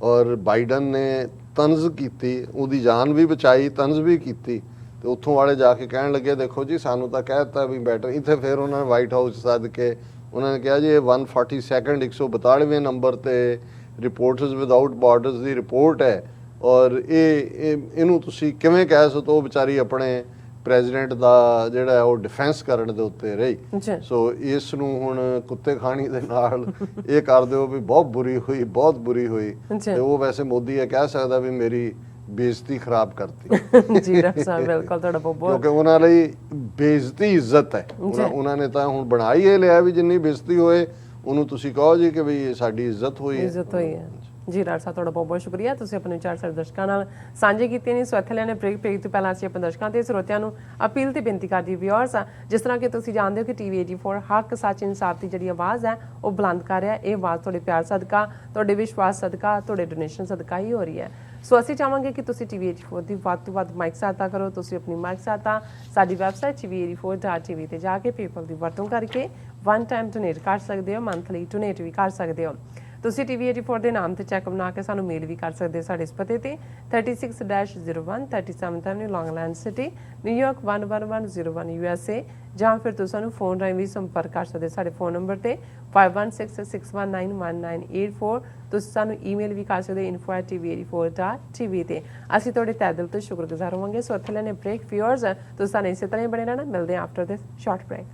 ਔਰ ਬਾਈਡਨ ਨੇ ਤਨਜ਼ ਕੀਤੀ, ਉਹਦੀ ਜਾਨ ਵੀ ਬਚਾਈ, ਤਨਜ਼ ਵੀ ਕੀਤੀ, ਤੇ ਉੱਥੋਂ ਵਾਲੇ ਜਾ ਕੇ ਕਹਿਣ ਲੱਗੇ ਦੇਖੋ ਜੀ ਸਾਨੂੰ ਤਾਂ ਕਹਿ ਦਿੱਤਾ ਵੀ ਬੈਟਰ ਇੱਥੇ। ਫਿਰ ਉਹਨਾਂ ਨੇ ਵਾਈਟ ਹਾਊਸ ਸੱਦ ਕੇ ਉਹਨਾਂ ਨੇ ਕਿਹਾ ਜੀ ਇਹ 142 142ਵੇਂ ਨੰਬਰ ਤੇ ਰਿਪੋਰਟਰਸ ਵਿਦਆਊਟ ਬਾਰਡਰਸ ਦੀ ਰਿਪੋਰਟ ਹੈ, ਔਰ ਇਹਨੂੰ ਤੁਸੀਂ ਕਿਵੇਂ ਕਹਿ ਸਕੋ। ਉਹ ਵਿਚਾਰੀ ਆਪਣੇ ਪ੍ਰੈਜ਼ੀਡੈਂਟ ਦਾ ਜਿਹੜਾ ਉਹ ਡਿਫੈਂਸ ਕਰਨ ਦੇ ਉੱਤੇ ਰਹੀ। ਸੋ ਇਸ ਨੂੰ ਹੁਣ ਕੁੱਤੇ ਖਾਣੀ ਦੇ ਨਾਲ ਇਹ ਕਰ ਦਿਓ ਵੀ ਬਹੁਤ ਬੁਰੀ ਹੋਈ, ਬਹੁਤ ਬੁਰੀ ਹੋਈ, ਤੇ ਉਹ ਵੈਸੇ ਮੋਦੀ ਇਹ ਕਹਿ ਸਕਦਾ ਵੀ ਮੇਰੀ ਬੇਇੱਜ਼ਤੀ ਖਰਾਬ ਕਰਤੀ। ਜੀ ਡਾਕਟਰ ਸਾਹਿਬ ਬਿਲਕੁਲ ਤੁਹਾਡਾ ਬਹੁਤ ਬਹੁਤ, ਕਿਉਂਕਿ ਉਹਨਾਂ ਲਈ ਬੇਇੱਜ਼ਤੀ ਇੱਜ਼ਤ ਹੈ। ਉਹਨਾਂ ਨੇ ਤਾਂ ਹੁਣ ਬਣਾ ਹੀ ਇਹ ਲਿਆ ਵੀ ਜਿੰਨੀ ਬੇਇੱਜ਼ਤੀ ਹੋਏ ਉਹਨੂੰ ਤੁਸੀਂ ਕਹੋ ਜੀ ਕਿ ਵੀ ਸਾਡੀ ਇੱਜ਼ਤ ਹੋਈ ਹੈ। ਜੀ ਡਾਕਟਰ ਸਾਹਿਬ ਤੁਹਾਡਾ ਬਹੁਤ ਬਹੁਤ ਸ਼ੁਕਰੀਆ, ਤੁਸੀਂ ਆਪਣੇ ਵਿਚਾਰ ਸਾਡੇ ਦਰਸ਼ਕਾਂ ਨਾਲ ਸਾਂਝੇ ਕੀਤੇ ਨੇ। ਸੋ ਇੱਥੇ ਲੈਣੇ ਬ੍ਰੇਕ ਤੋਂ ਪਹਿਲਾਂ ਅਸੀਂ ਆਪਣੇ ਦਰਸ਼ਕਾਂ ਤੇ ਸਰੋਤਿਆਂ ਨੂੰ ਅਪੀਲ ਤੇ ਬੇਨਤੀ ਕਰਦੀ ਵਿਊਅਰਸ, ਜਿਸ ਤਰ੍ਹਾਂ ਕਿ ਤੁਸੀਂ ਜਾਣਦੇ ਹੋ ਕਿ TV 84 ਹੱਕ ਸੱਚ ਇਨਸਾਫ ਦੀ ਜਿਹੜੀ ਆਵਾਜ਼ ਹੈ ਉਹ ਬੁਲੰਦ ਕਰ ਰਿਹਾ। ਇਹ ਆਵਾਜ਼ ਤੁਹਾਡੇ ਪਿਆਰ ਸਦਕਾ, ਤੁਹਾਡੇ ਵਿਸ਼ਵਾਸ ਸਦਕਾ, ਤੁਹਾਡੇ ਡੋਨੇਸ਼ਨ ਸਦਕਾ ਹੀ ਹੋ ਰਹੀ ਹੈ। ਸੋ ਅਸੀਂ ਚਾਹਾਂਗੇ ਕਿ ਤੁਸੀਂ TV 84 ਦੀ ਵੱਧ ਤੋਂ ਵੱਧ ਮਾਈਕ ਸਹਾਇਤਾ ਕਰੋ। ਤੁਸੀਂ ਆਪਣੀ ਮਾਈਕ ਸਹਾਇਤਾ ਸਾਡੀ ਵੈਬਸਾਈਟ tv84.tv ਤੇ ਜਾ ਕੇ ਪੇਪਲ ਦੀ ਵਰਤੋਂ ਕਰਕੇ ਵਨ ਟਾਈਮ ਡੋਨੇਟ ਕਰ ਸਕਦੇ ਹੋ, ਮੰਥਲੀ ਡੋਨੇਟ ਵੀ ਕਰ ਸਕਦੇ ਹੋ। ਤੁਸੀਂ TV 84 ਦੇ ਨਾਮ ਤੇ ਚੈੱਕ ਬਣਾ ਕੇ ਸਾਨੂੰ ਮੇਲ ਵੀ ਕਰ ਸਕਦੇ ਹੋ ਸਾਡੇ ਇਸ ਪਤੇ ਤੇ 36-01 37th Avenue, Long Island City, New York 11101 USA, ਜਾਂ ਫਿਰ ਤੁਸੀਂ ਸਾਨੂੰ ਫੋਨ ਰਾਹੀਂ ਵੀ ਸੰਪਰਕ ਕਰ ਸਕਦੇ ਸਾਡੇ ਫੋਨ ਨੰਬਰ ਤੇ 5166191984। ਤੁਸੀਂ ਸਾਨੂੰ ਈਮੇਲ ਵੀ ਕਰ ਸਕਦੇ info@tv84.tv ਤੇ। ਅਸੀਂ ਤੁਹਾਡੇ ਤਹਿ ਦਿਲ ਤੋਂ ਸ਼ੁਕਰਗੁਜ਼ਾਰ ਹੋਵਾਂਗੇ। ਸੋ ਇੱਥੇ ਲੈਣੇ ਬ੍ਰੇਕ ਵਿਊਅਰਸ, ਤੁਸੀਂ ਸਾਨੂੰ ਇਸੇ ਤਰ੍ਹਾਂ ਹੀ ਬਣੇ ਰਹਿਣਾ। ਮਿਲਦੇ ਹਾਂ ਆਫਟਰ ਦਿਸ ਸ਼ਾਰਟ ਬ੍ਰੇਕ।